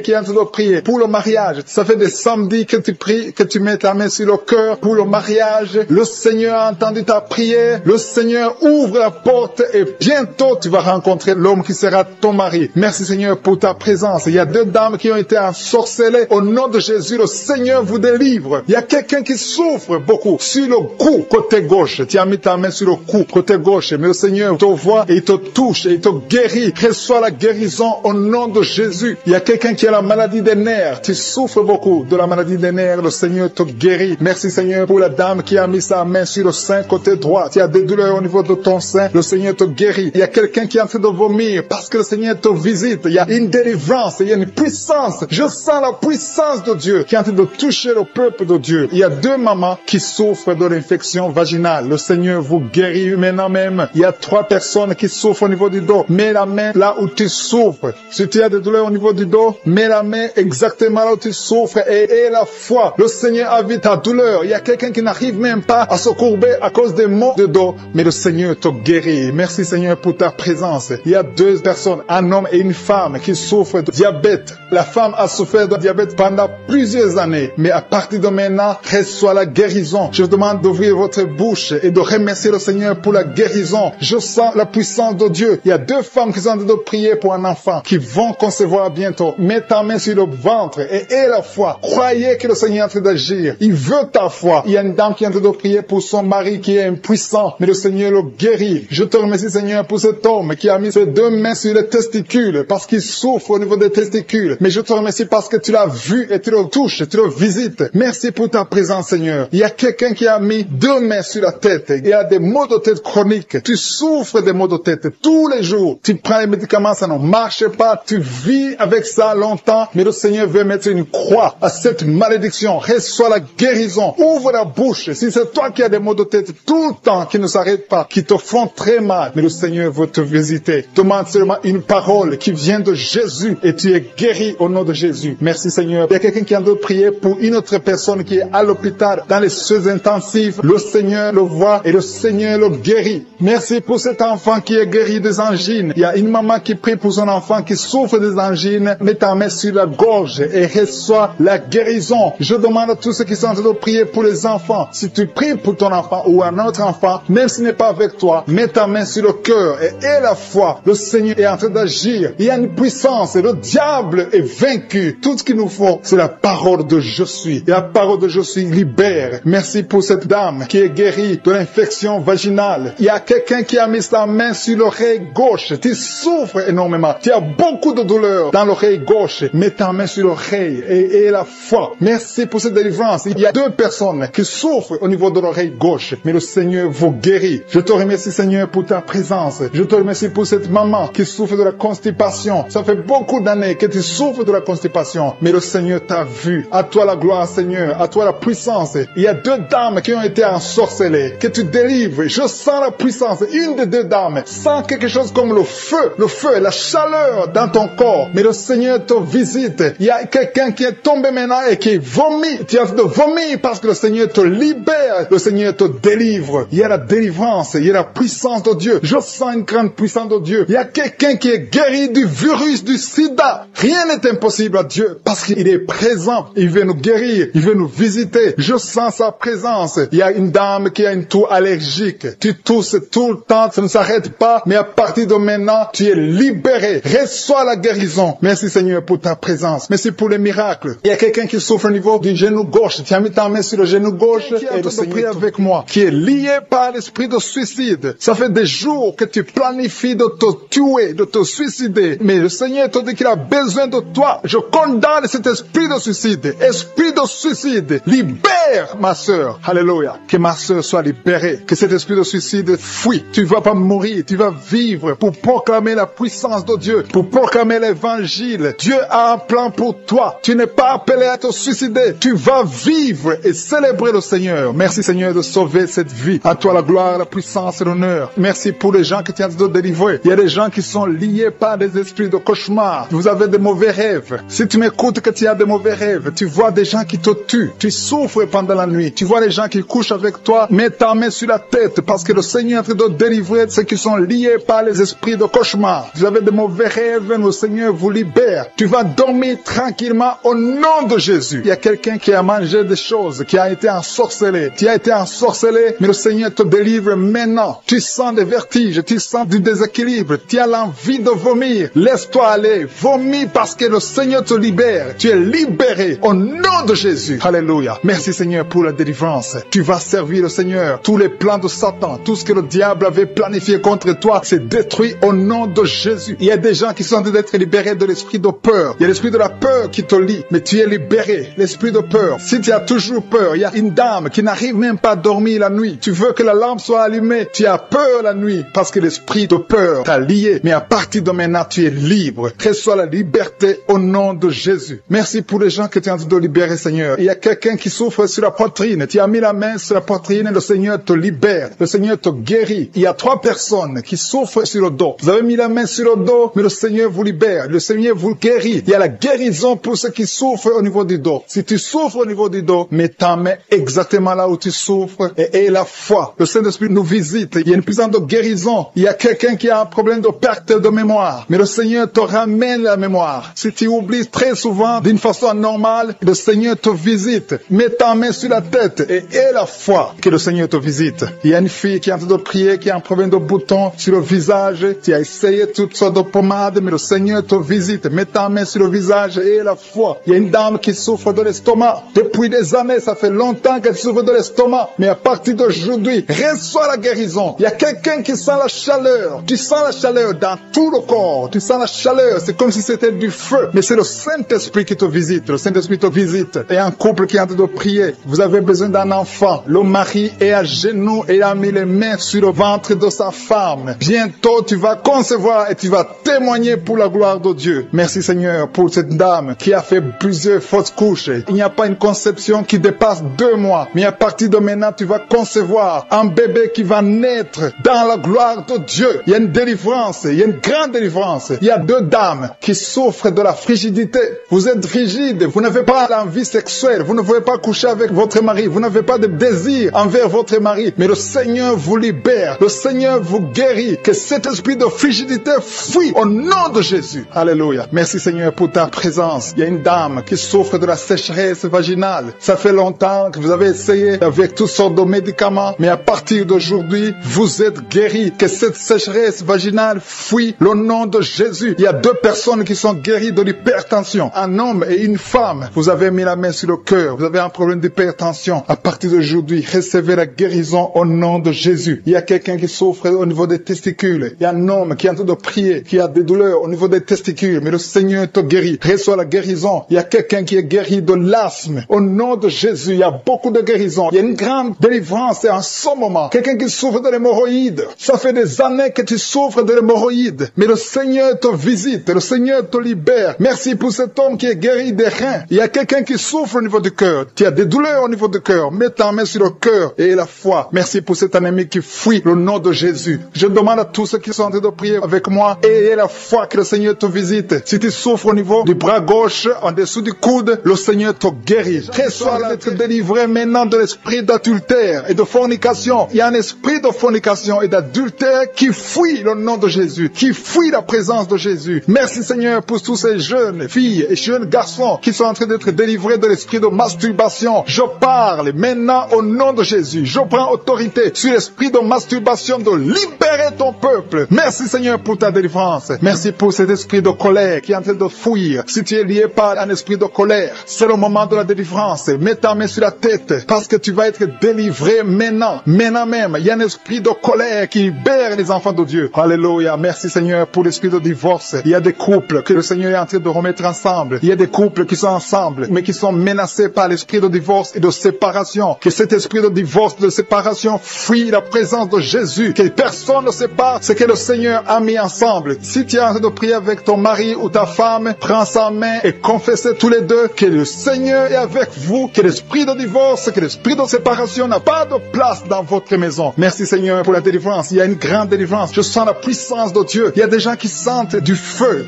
qui est en train de prier pour le mariage. Ça fait des samedis que tu pries, que tu mets ta main sur le cœur pour le mariage. Le Seigneur a entendu ta prière. Le Seigneur ouvre la porte et bientôt tu vas rencontrer l'homme qui sera ton mari. Merci Seigneur pour ta présence. Il y a 2 dames qui ont été ensorcelées. Au nom de Jésus, le Seigneur vous délivre. Il y a quelqu'un qui souffre beaucoup sur le cou, côté gauche. Tu as mis ta main sur le cou, côté gauche. Mais le Seigneur te voit et il te touche et il te guérit. Reçois la guérison au nom de Jésus. Il y a quelqu'un qui a la maladie des nerfs. Tu souffres beaucoup de la maladie des nerfs. Le Seigneur te guérit. Merci Seigneur pour la dame qui a mis sa main sur le sein côté droit. Tu as des douleurs au niveau de ton sein. Le Seigneur te guérit. Il y a quelqu'un qui est en train de vomir parce que le Seigneur te visite. Il y a une délivrance. Il y a une puissance. Je sens la puissance de Dieu qui est en train de toucher le peuple de Dieu. Il y a 2 mamans qui souffrent de l'infection vaginale. Le Seigneur vous guérit maintenant même. Il y a 3 personnes qui souffrent au niveau du dos. Mets la main là où tu souffres. Si tu as des douleurs au niveau du dos, mets la main exactement là où tu souffres et aie la foi. Le Seigneur a vu ta douleur. Il y a quelqu'un qui n'arrive même pas à se courber à cause des maux de dos. Mais le Seigneur te guérit. Merci Seigneur pour ta présence. Il y a 2 personnes, un homme et une femme qui souffrent de diabète. La femme a souffert de diabète pendant plusieurs années. Mais à partir de maintenant, reçoit la guérison. Je vous demande d'ouvrir votre bouche et de remercier le Seigneur pour la guérison. Je sens la puissance de Dieu. Il y a 2 femmes qui sont en train de prier pour un enfant qui vont concevoir bientôt. Mets ta main sur le ventre et aie la foi. Croyez que le Seigneur est en train d'agir. Il veut ta foi. foi. Il y a une dame qui est en train de prier pour son mari qui est impuissant, mais le Seigneur le guérit. Je te remercie, Seigneur, pour cet homme qui a mis ses 2 mains sur les testicules parce qu'il souffre au niveau des testicules. Mais je te remercie parce que tu l'as vu et tu le touches, tu le visites. Merci pour ta présence, Seigneur. Il y a quelqu'un qui a mis 2 mains sur la tête. Il y a des maux de tête chroniques. Tu souffres des maux de tête tous les jours. Tu prends les médicaments, ça ne marche pas. Tu vis avec ça longtemps. Mais le Seigneur veut mettre une croix à cette malédiction. Reçois la guérison. Ouvre la bouche. Si c'est toi qui as des maux de tête tout le temps, qui ne s'arrêtent pas, qui te font très mal, mais le Seigneur veut te visiter. Demande seulement une parole qui vient de Jésus et tu es guéri au nom de Jésus. Merci, Seigneur. Il y a quelqu'un qui a de prier pour une autre personne qui est à l'hôpital dans les soins intensifs. Le Seigneur le voit et le Seigneur le guérit. Merci pour cet enfant qui est guéri des angines. Il y a une maman qui prie pour son enfant qui souffre des angines. Mets ta main sur la gorge et reçois la guérison. Je demande à tous ceux qui sont en train de prier pour les enfants. Si tu pries pour ton enfant ou un autre enfant, même s'il n'est pas avec toi, mets ta main sur le cœur et aie la foi. Le Seigneur est en train d'agir. Il y a une puissance et le diable est vaincu. Tout ce qu'il nous faut, c'est la parole de je suis. Et la parole de je suis libère. Merci pour cette dame qui est guérie de l'infection vaginale. Il y a quelqu'un qui a mis sa main sur l'oreille gauche. Tu souffres énormément. Tu as beaucoup de douleur dans l'oreille gauche. Mets ta main sur l'oreille et aie la foi. Merci pour cette délivrance. Il y a 2 personnes qui souffrent au niveau de l'oreille gauche. Mais le Seigneur vous guérit. Je te remercie, Seigneur, pour ta présence. Je te remercie pour cette maman qui souffre de la constipation. Ça fait beaucoup d'années que tu souffres de la constipation. Mais le Seigneur t'a vu. À toi la gloire, Seigneur. À toi la puissance. Il y a 2 dames qui ont été ensorcelées. Que tu délivres. Je sens la puissance. Une des 2 dames sent quelque chose comme le feu, la chaleur dans ton corps. Mais le Seigneur te visite. Il y a quelqu'un qui est tombé maintenant et qui vomit. Tu as de vomir parce que le Seigneur te libère. Le Seigneur te délivre. Il y a la délivrance. Il y a la puissance de Dieu. Je sens une grande puissance de Dieu. Il y a quelqu'un qui est guéri du virus du sida. Rien n'est impossible à Dieu parce qu'il est présent. Il veut nous guérir. Il veut nous visiter. Je sens sa présence. Il y a une dame qui a une toux allergique. Tu tousses tout le temps. Ça ne s'arrête pas. Mais à partir de maintenant, tu es libéré. Reçois la guérison. Merci, Seigneur, pour ta présence. Merci pour les miracles. Il y a quelqu'un qui souffre au niveau du genou gauche. Tu as mis ta main sur le genou gauche et le Seigneur avec moi, qui est lié par l'esprit de suicide. Ça fait des jours que tu planifies de te tuer, de te suicider. Mais le Seigneur te dit qu'il a besoin de toi. Je condamne cet esprit de suicide. Esprit de suicide, libère ma sœur. Alléluia. Que ma sœur soit libérée. Que cet esprit de suicide fuit. Tu ne vas pas mourir. Tu vas vivre pour proclamer la puissance de Dieu, pour proclamer l'évangile. Dieu a un plan pour toi. Tu n'es pas appelé à te suicider. Tu vas vivre et célébrer le Seigneur. Merci, Seigneur, de sauver cette vie. À toi la gloire, la puissance et l'honneur. Merci pour les gens que tu as de délivrer. Il y a des gens qui sont liés par des esprits de cauchemar. Vous avez des mauvais rêves. Si tu m'écoutes que tu as des mauvais rêves, tu vois des gens qui te tuent. Tu souffres pendant la nuit. Tu vois les gens qui couchent avec toi. Mets ta main sur la tête parce que le Seigneur est en train de délivrer ceux qui sont liés par les esprits de cauchemar. Vous avez des mauvais rêves, le Seigneur vous libère. Tu vas dormir tranquillement au nom de Jésus. Il y a quelqu'un qui a mangé des choses, qui a été ensorcelé. Tu as été ensorcelé, mais le Seigneur te délivre maintenant. Tu sens des vertiges, tu sens du déséquilibre, tu as l'envie de vomir. Laisse-toi aller, vomis parce que le Seigneur te libère. Tu es libéré au nom de Jésus. Alléluia. Merci, Seigneur, pour la délivrance. Tu vas servir le Seigneur. Tous les plans de Satan, tout ce que le diable avait planifié contre toi, c'est détruit au nom de Jésus. Il y a des gens qui sont en train d'être libérés de l'esprit de peur. Il y a l'esprit de la peur qui te lie, mais tu es libéré. L'esprit de peur. Si tu as toujours peur, il y a une dame qui n'arrive même pas à dormir la nuit. Tu veux que la lampe soit allumée. Tu as peur la nuit parce que l'esprit de peur t'a lié. Mais à partir de maintenant, tu es libre. Reçois la liberté au nom de Jésus. Merci pour les gens que tu es en train de libérer, Seigneur. Il y a quelqu'un qui souffre sur la poitrine. Tu as mis la main sur la poitrine et le Seigneur te libère. Le Seigneur te guérit. Il y a 3 personnes qui souffrent sur le dos. Vous avez mis la main sur le dos, mais le Seigneur vous libère. Le Seigneur vous guérit. Il y a la guérison pour ceux qui souffrent au niveau du dos. Si tu souffres au niveau du dos, mets ta main exactement là où tu souffres et aie la foi. Le Saint-Esprit nous visite. Il y a une puissance de guérison. Il y a quelqu'un qui a un problème de perte de mémoire. Mais le Seigneur te ramène la mémoire. Si tu oublies très souvent d'une façon normale, le Seigneur te visite. Mets ta main sur la tête et aie la foi que le Seigneur te visite. Il y a une fille qui est en train de prier, qui a un problème de bouton sur le visage. Tu as essayé toutes sortes de pommades, mais le Seigneur te visite. Mets ta main sur le visage et aie la foi. Il y a une dame qui souffre de l'estomac. Depuis des années, ça fait longtemps que tu souffres de l'estomac, mais à partir d'aujourd'hui, reçois la guérison. Il y a quelqu'un qui sent la chaleur. Tu sens la chaleur dans tout le corps. Tu sens la chaleur. C'est comme si c'était du feu. Mais c'est le Saint-Esprit qui te visite. Le Saint-Esprit te visite. Et un couple qui est en train de prier. Vous avez besoin d'un enfant. Le mari est à genoux et a mis les mains sur le ventre de sa femme. Bientôt, tu vas concevoir et tu vas témoigner pour la gloire de Dieu. Merci Seigneur pour cette dame qui a fait plusieurs fausses couches. Il n'y a pas une conception qui dépasse 2 mois. Mais à partir de maintenant, tu vas concevoir un bébé qui va naître dans la gloire de Dieu. Il y a une délivrance. Il y a une grande délivrance. Il y a 2 dames qui souffrent de la frigidité. Vous êtes frigide. Vous n'avez pas l'envie sexuelle. Vous ne pouvez pas coucher avec votre mari. Vous n'avez pas de désir envers votre mari. Mais le Seigneur vous libère. Le Seigneur vous guérit. Que cet esprit de frigidité fuit au nom de Jésus. Alléluia. Merci Seigneur pour ta présence. Il y a une dame qui souffre de la sécheresse vaginale. Ça fait longtemps que vous avez essayé avec toutes sortes de médicaments. Mais à partir d'aujourd'hui, vous êtes guéris. Que cette sécheresse vaginale fuit au nom de Jésus. Il y a 2 personnes qui sont guéries de l'hypertension. Un homme et une femme. Vous avez mis la main sur le cœur. Vous avez un problème d'hypertension. À partir d'aujourd'hui, recevez la guérison au nom de Jésus. Il y a quelqu'un qui souffre au niveau des testicules. Il y a un homme qui est en train de prier, qui a des douleurs au niveau des testicules. Mais le Seigneur te guérit. Reçois la guérison. Il y a quelqu'un qui est guéri de l'asthme. Au nom de Jésus, il y a beaucoup de guérisons. Il y a une grande délivrance et en ce moment, quelqu'un qui souffre de l'hémorroïde. Ça fait des années que tu souffres de l'hémorroïde. Mais le Seigneur te visite. Le Seigneur te libère. Merci pour cet homme qui est guéri des reins. Il y a quelqu'un qui souffre au niveau du cœur. Tu as des douleurs au niveau du cœur. Mets ta main sur le cœur et la foi. Merci pour cet ennemi qui fuit le nom de Jésus. Je demande à tous ceux qui sont en train de prier avec moi, ayez la foi que le Seigneur te visite. Si tu souffres au niveau du bras gauche, en dessous du coude, le Seigneur te guérit. Reçois d'être délivré maintenant de l'esprit d'adultère et de fornication. Il y a un esprit de fornication et d'adultère qui fuit le nom de Jésus, qui fuit la présence de Jésus. Merci Seigneur pour tous ces jeunes filles et jeunes garçons qui sont en train d'être délivrés de l'esprit de masturbation. Je parle maintenant au nom de Jésus. Je prends autorité sur l'esprit de masturbation de libérer ton peuple. Merci Seigneur pour ta délivrance. Merci pour cet esprit de colère qui est en train de fuir. Si tu es lié par un esprit de colère, c'est le moment de la délivrance. Mets ta main sur la tête parce que tu vas être délivré maintenant. Maintenant même, il y a un esprit de colère qui libère les enfants de Dieu. Alléluia. Merci Seigneur pour l'esprit de divorce. Il y a des couples que le Seigneur est en train de remettre ensemble. Il y a des couples qui sont ensemble, mais qui sont menacés par l'esprit de divorce et de séparation. Que cet esprit de divorce, de séparation fuit la présence de Jésus. Que personne ne sépare ce que le Seigneur a mis ensemble. Si tu es en train de prier avec ton mari ou ta femme, prends sa main et confessez tous les deux que le Seigneur est avec vous, que l'esprit de divorce, que l'esprit de séparation n'a pas de place dans votre maison. Merci Seigneur pour la délivrance. Il y a une grande délivrance. Je sens la puissance de Dieu. Il y a des gens qui sentent du feu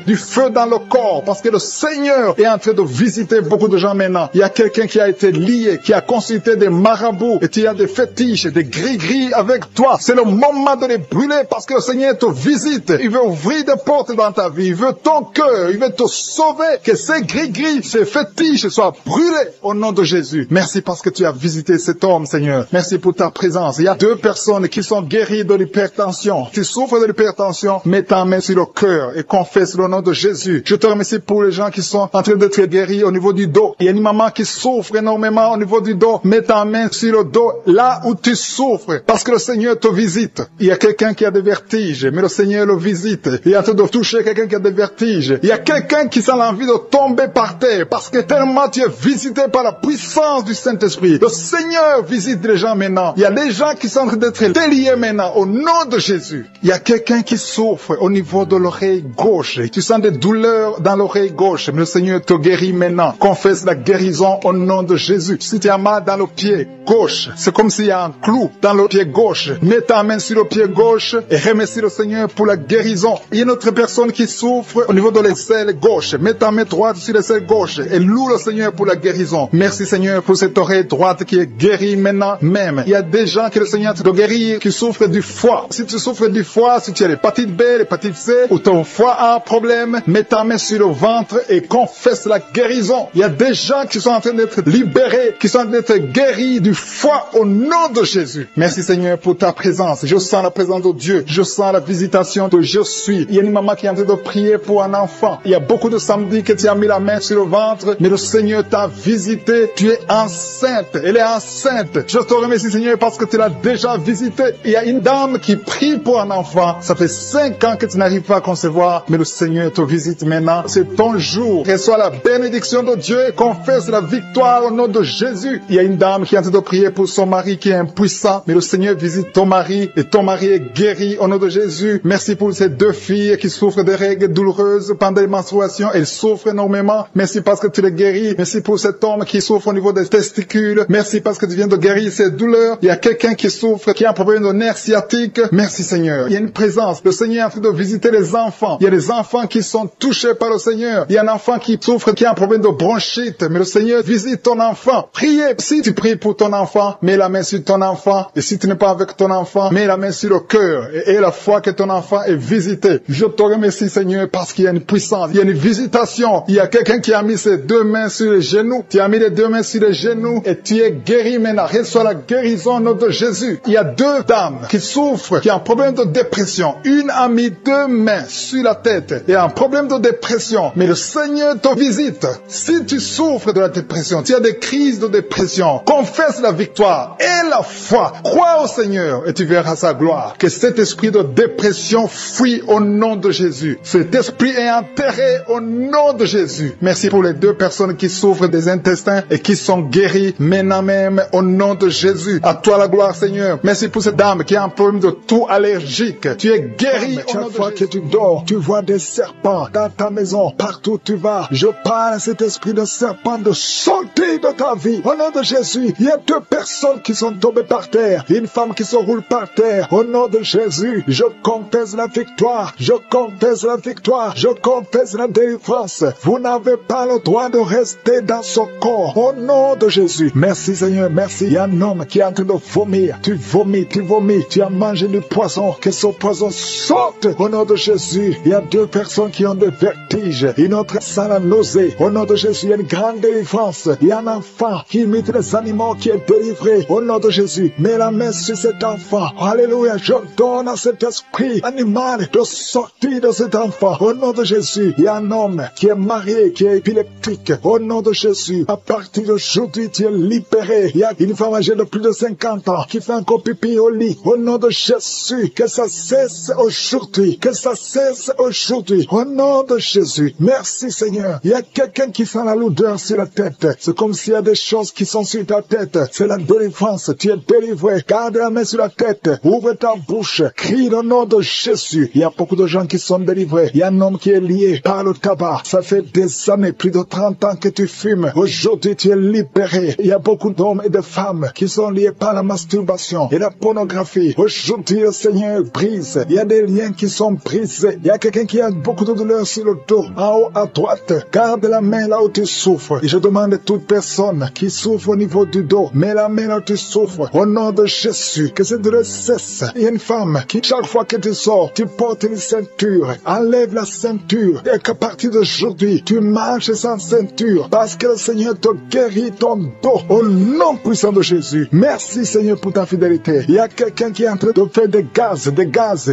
dans le corps, parce que le Seigneur est en train de visiter beaucoup de gens maintenant. Il y a quelqu'un qui a été lié, qui a consulté des marabouts, et tu as des fétiches, des gris-gris avec toi. C'est le moment de les brûler, parce que le Seigneur te visite. Il veut ouvrir des portes dans ta vie. Il veut ton cœur. Il veut te sauver. Que ces gris-gris, ces fétiches soient brûlés au nom de Jésus. Merci parce que tu as visité cet homme, Seigneur. Merci pour ta présence. Il y a 2 personnes qui sont guéries de l'hypertension. Tu souffres de l'hypertension, mets ta main sur le cœur et confesse le nom de Jésus. Je te remercie pour les gens qui sont en train d'être guéris au niveau du dos. Il y a une maman qui souffre énormément au niveau du dos. Mets ta main sur le dos, là où tu souffres, parce que le Seigneur te visite. Il y a quelqu'un qui a des vertiges, mais le Seigneur le visite. Il est en train de toucher quelqu'un qui a des vertiges. Il y a quelqu'un qui sent l'envie de tomber par terre, parce que tellement tu es visité par la puissance du Saint-Esprit. Le Seigneur visite les gens maintenant. Il y a des gens qui sont en train d'être déliés maintenant, au nom de Jésus. Il y a quelqu'un qui souffre au niveau de l'oreille gauche. Tu sens des douleurs dans l'oreille gauche, mais le Seigneur te guérit maintenant. Confesse la guérison au nom de Jésus. Si tu as mal dans le pied gauche, c'est comme s'il y a un clou dans le pied gauche. Mets ta main sur le pied gauche et remercie le Seigneur pour la guérison. Il y a une autre personne qui souffre au niveau de l'aisselle gauche. Mets ta main droite sur l'aisselle gauche et loue le Seigneur pour la guérison. Merci Seigneur pour cette oreille droite qui est guérie maintenant même. Il y a des gens que le Seigneur te guérit qui souffrent du foie. Si tu souffres du foie, si tu as l'hépatite B, l'hépatite C, ou ton foie a un problème, mets ta main sur le ventre et confesse la guérison. Il y a des gens qui sont en train d'être libérés, qui sont en train d'être guéris du foie au nom de Jésus. Merci Seigneur pour ta présence. Je sens la présence de Dieu. Je sens la visitation de je suis. Il y a une maman qui est en train de prier pour un enfant. Il y a beaucoup de samedis que tu as mis la main sur le ventre, mais le Seigneur t'a visité. Tu es enceinte. enceinte. Elle est enceinte. Je te remercie, Seigneur, parce que tu l'as déjà visité. Il y a une dame qui prie pour un enfant. Ça fait 5 ans que tu n'arrives pas à concevoir, mais le Seigneur te visite maintenant. C'est ton jour. Reçois la bénédiction de Dieu et confesse la victoire au nom de Jésus. Il y a une dame qui est en train de prier pour son mari qui est impuissant, mais le Seigneur visite ton mari et ton mari est guéri au nom de Jésus. Merci pour ces 2 filles qui souffrent de règles douloureuses pendant les menstruations. Elles souffrent énormément. Merci parce que tu les guéris. Merci pour cet homme qui souffre au niveau des testicules. Merci parce que tu viens de guérir ces douleurs. Il y a quelqu'un qui souffre, qui a un problème de nerf sciatique. Merci Seigneur. Il y a une présence. Le Seigneur est en train de visiter les enfants. Il y a des enfants qui sont touchés par le Seigneur. Il y a un enfant qui souffre, qui a un problème de bronchite. Mais le Seigneur visite ton enfant. Priez. Si tu pries pour ton enfant, mets la main sur ton enfant. Et si tu n'es pas avec ton enfant, mets la main sur le cœur. Et la foi que ton enfant est visité. Je te remercie Seigneur parce qu'il y a une puissance. Il y a une visitation. Il y a quelqu'un qui a mis ses 2 mains sur les genoux. Tu as mis les 2 mains sur les genoux et tu es guéri maintenant. Reçois la guérison au nom de Jésus. Il y a 2 dames qui souffrent, qui ont un problème de dépression. Une a mis 2 mains sur la tête et a un problème de dépression. Mais le Seigneur te visite. Si tu souffres de la dépression, tu as des crises de dépression, confesse la victoire et la foi. Crois au Seigneur et tu verras sa gloire. Que cet esprit de dépression fuit au nom de Jésus. Cet esprit est enterré au nom de Jésus. Merci pour les 2 personnes qui souffrent des intestins et qui sont guéries maintenant même au nom de Jésus. À toi la gloire Seigneur. Merci pour cette dame qui a un problème de toux allergique. Tu es guéri au nom de Jésus. Chaque fois que tu dors, tu vois des serpents dans ta maison. Partout où tu vas, je parle à cet esprit de serpent de sortir de ta vie. Au nom de Jésus, il y a 2 personnes qui sont tombées par terre. Une femme qui se roule par terre. Au nom de Jésus, je confesse la victoire. Je confesse la victoire. Je confesse la délivrance. Vous n'avez pas le droit de rester dans ce corps. Au nom de Jésus. Merci Seigneur, merci. Il y a un homme qui est en train de vomir. Tu vomis, tu vomis. Tu as mangé du poison. Que ce poison sorte. Au nom de Jésus. Il y a 2 personnes qui ont des vertiges. Une autre sent la nausée. Au nom de Jésus, il y a une grande délivrance. Il y a un enfant qui imite les animaux qui est délivré. Au nom de Jésus. Mets la main sur cet enfant. Alléluia. Je donne à cet esprit animal de sortir de cet enfant. Au nom de Jésus. Il y a un homme qui est marié, qui est épileptique. Au nom de Jésus. À partir d'aujourd'hui, tu es libéré. Il y a une femme âgée de plus de 50 ans qui fait encore pipi au lit. Au nom de Jésus. Que ça cesse aujourd'hui. Que ça cesse aujourd'hui. Au nom de Jésus. Merci Seigneur. Il y a quelqu'un qui sent la lourdeur sur la tête. C'est comme s'il y a des choses qui sont sur ta tête. C'est la délivrance. Tu es délivré. Garde la main sur la tête. Ouvre ta bouche. Crie le nom de Jésus. Il y a beaucoup de gens qui sont délivrés. Il y a un homme qui est lié par le tabac. Ça fait des années, plus de 30 ans que tu fumes. Aujourd'hui, tu es libéré. Il y a beaucoup d'hommes et de femmes qui sont liés par la masturbation et la pornographie. Aujourd'hui, le Seigneur brise. Il y a des liens qui sont brisés. Il y a quelqu'un qui a beaucoup de douleur sur le dos. En haut à droite. Garde la main là où tu souffres. Et je demande à toute personne qui souffre au niveau du dos, mets la main là où tu souffres. Au nom de Jésus, que cette douleur cesse. Il y a une femme qui, chaque fois que tu sors, tu portes une ceinture. Enlève la ceinture. Et qu'à partir d'aujourd'hui, tu marches sans ceinture. Parce que le Seigneur te guérit ton dos. Au nom puissant de Jésus. Merci Seigneur pour ta fidélité. Il y a quelqu'un qui est en train de faire des gaz.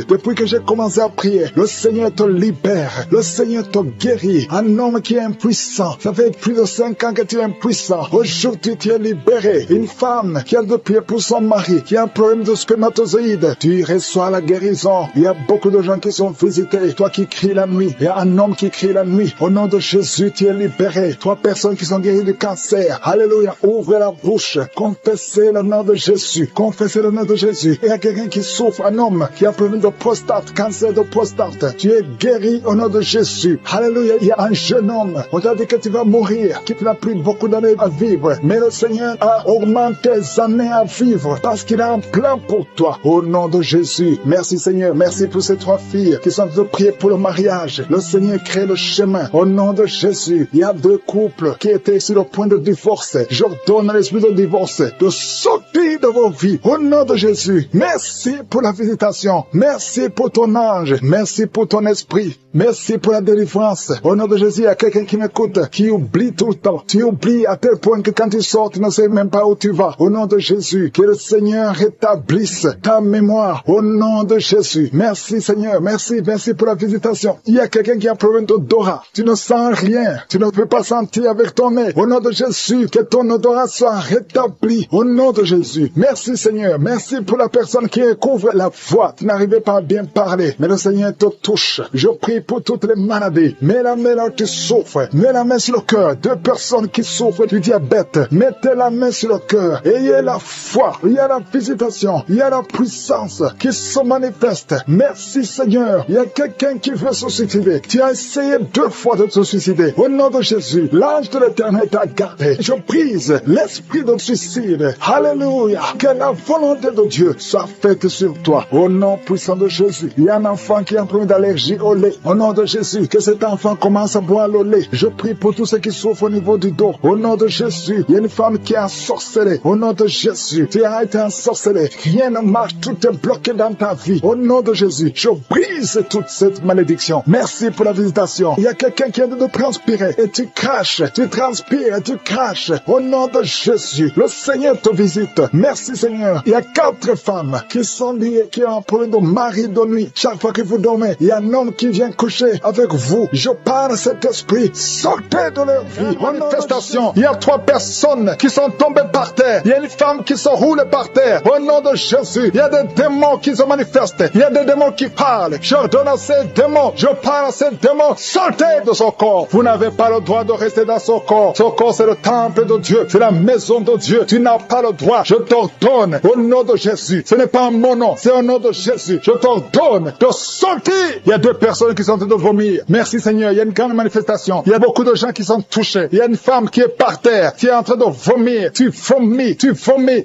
Depuis que j'ai commencé à prier, le Seigneur te libère. Le Seigneur te guérit. Un homme qui est impuissant. Ça fait plus de 5 ans que tu es impuissant. Aujourd'hui, tu es libéré. Une femme qui a de prier pour son mari, qui a un problème de spermatozoïde. Tu reçois la guérison. Il y a beaucoup de gens qui sont visités. Toi qui cries la nuit. Il y a un homme qui crie la nuit. Au nom de Jésus, tu es libéré. 3 personnes qui sont guéries du cancer. Alléluia. Ouvrez la bouche. Confessez le nom de Jésus. Confessez le nom de Jésus. Il y a quelqu'un qui souffre, un homme qui a un problème de prostate, cancer de prostate. Tu es guéri au nom de Jésus. Alléluia. Il y a un jeune homme. On t'a dit que tu vas mourir, qu'il n'a plus beaucoup d'années à vivre. Mais le Seigneur a augmenté tes années à vivre parce qu'il a un plan pour toi. Au nom de Jésus. Merci Seigneur. Merci pour ces 3 filles qui sont de prier pour le mariage. Le Seigneur crée le chemin. Au nom de Jésus. Il y a 2 couples qui étaient sur le point de divorce. J'ordonne à l'esprit de divorce de sortir de vos vies. Au nom de Jésus. Merci pour la visitation. Merci pour ton ange. Merci pour ton esprit. Merci pour la délivrance. Au nom de Jésus, il y a quelqu'un qui m'écoute, qui oublie tout le temps. Tu oublies à tel point que quand tu sors, tu ne sais même pas où tu vas. Au nom de Jésus, que le Seigneur rétablisse ta mémoire. Au nom de Jésus. Merci Seigneur. Merci pour la visitation. Il y a quelqu'un qui a un problème d'odorat. Tu ne sens rien. Tu ne peux pas sentir avec ton nez. Au nom de Jésus, que ton ton odorat soit rétabli au nom de Jésus. Merci Seigneur. Merci pour la personne qui couvre la voix. Tu n'arrivais pas à bien parler, mais le Seigneur te touche. Je prie pour toutes les maladies. Mets la main là où tu souffres. Mets la main sur le cœur. 2 personnes qui souffrent du diabète. Mettez la main sur le cœur. Ayez la foi. Il y a la visitation. Il y a la puissance qui se manifeste. Merci Seigneur. Il y a quelqu'un qui veut se suicider. Tu as essayé 2 fois de te suicider. Au nom de Jésus, l'ange de l'Éternel t'a gardé. Je brise l'esprit de suicide. Alléluia. Que la volonté de Dieu soit faite sur toi. Au nom puissant de Jésus. Il y a un enfant qui est en train d'allergie au lait. Au nom de Jésus, que cet enfant commence à boire le lait. Je prie pour tous ceux qui souffrent au niveau du dos. Au nom de Jésus, il y a une femme qui est ensorcelée. Au nom de Jésus, tu as été ensorcelé. Rien ne marche, tout est bloqué dans ta vie. Au nom de Jésus, je brise toute cette malédiction. Merci pour la visitation. Il y a quelqu'un qui est en train de transpirer et tu craches, tu transpires et tu craches. Au nom de Jésus, le Seigneur te visite. Merci Seigneur. Il y a 4 femmes qui sont liées, qui ont un problème de mari de nuit. Chaque fois que vous dormez, il y a un homme qui vient coucher avec vous. Je parle à cet esprit. Sortez de leur vie. Manifestation. Il y a 3 personnes qui sont tombées par terre. Il y a une femme qui se roule par terre. Au nom de Jésus, il y a des démons qui se manifestent. Il y a des démons qui parlent. J'ordonne à ces démons. Je parle à ces démons. Sortez de son corps. Vous n'avez pas le droit de rester dans son corps. Son corps, c'est le temple de Dieu. C'est la maison de Dieu. Tu n'as pas le droit. Je t'ordonne au nom de Jésus. Ce n'est pas mon nom. C'est au nom de Jésus. Je t'ordonne de sortir. Il y a 2 personnes qui sont en train de vomir. Merci Seigneur. Il y a une grande manifestation. Il y a beaucoup de gens qui sont touchés. Il y a une femme qui est par terre, qui est en train de vomir. Tu vomis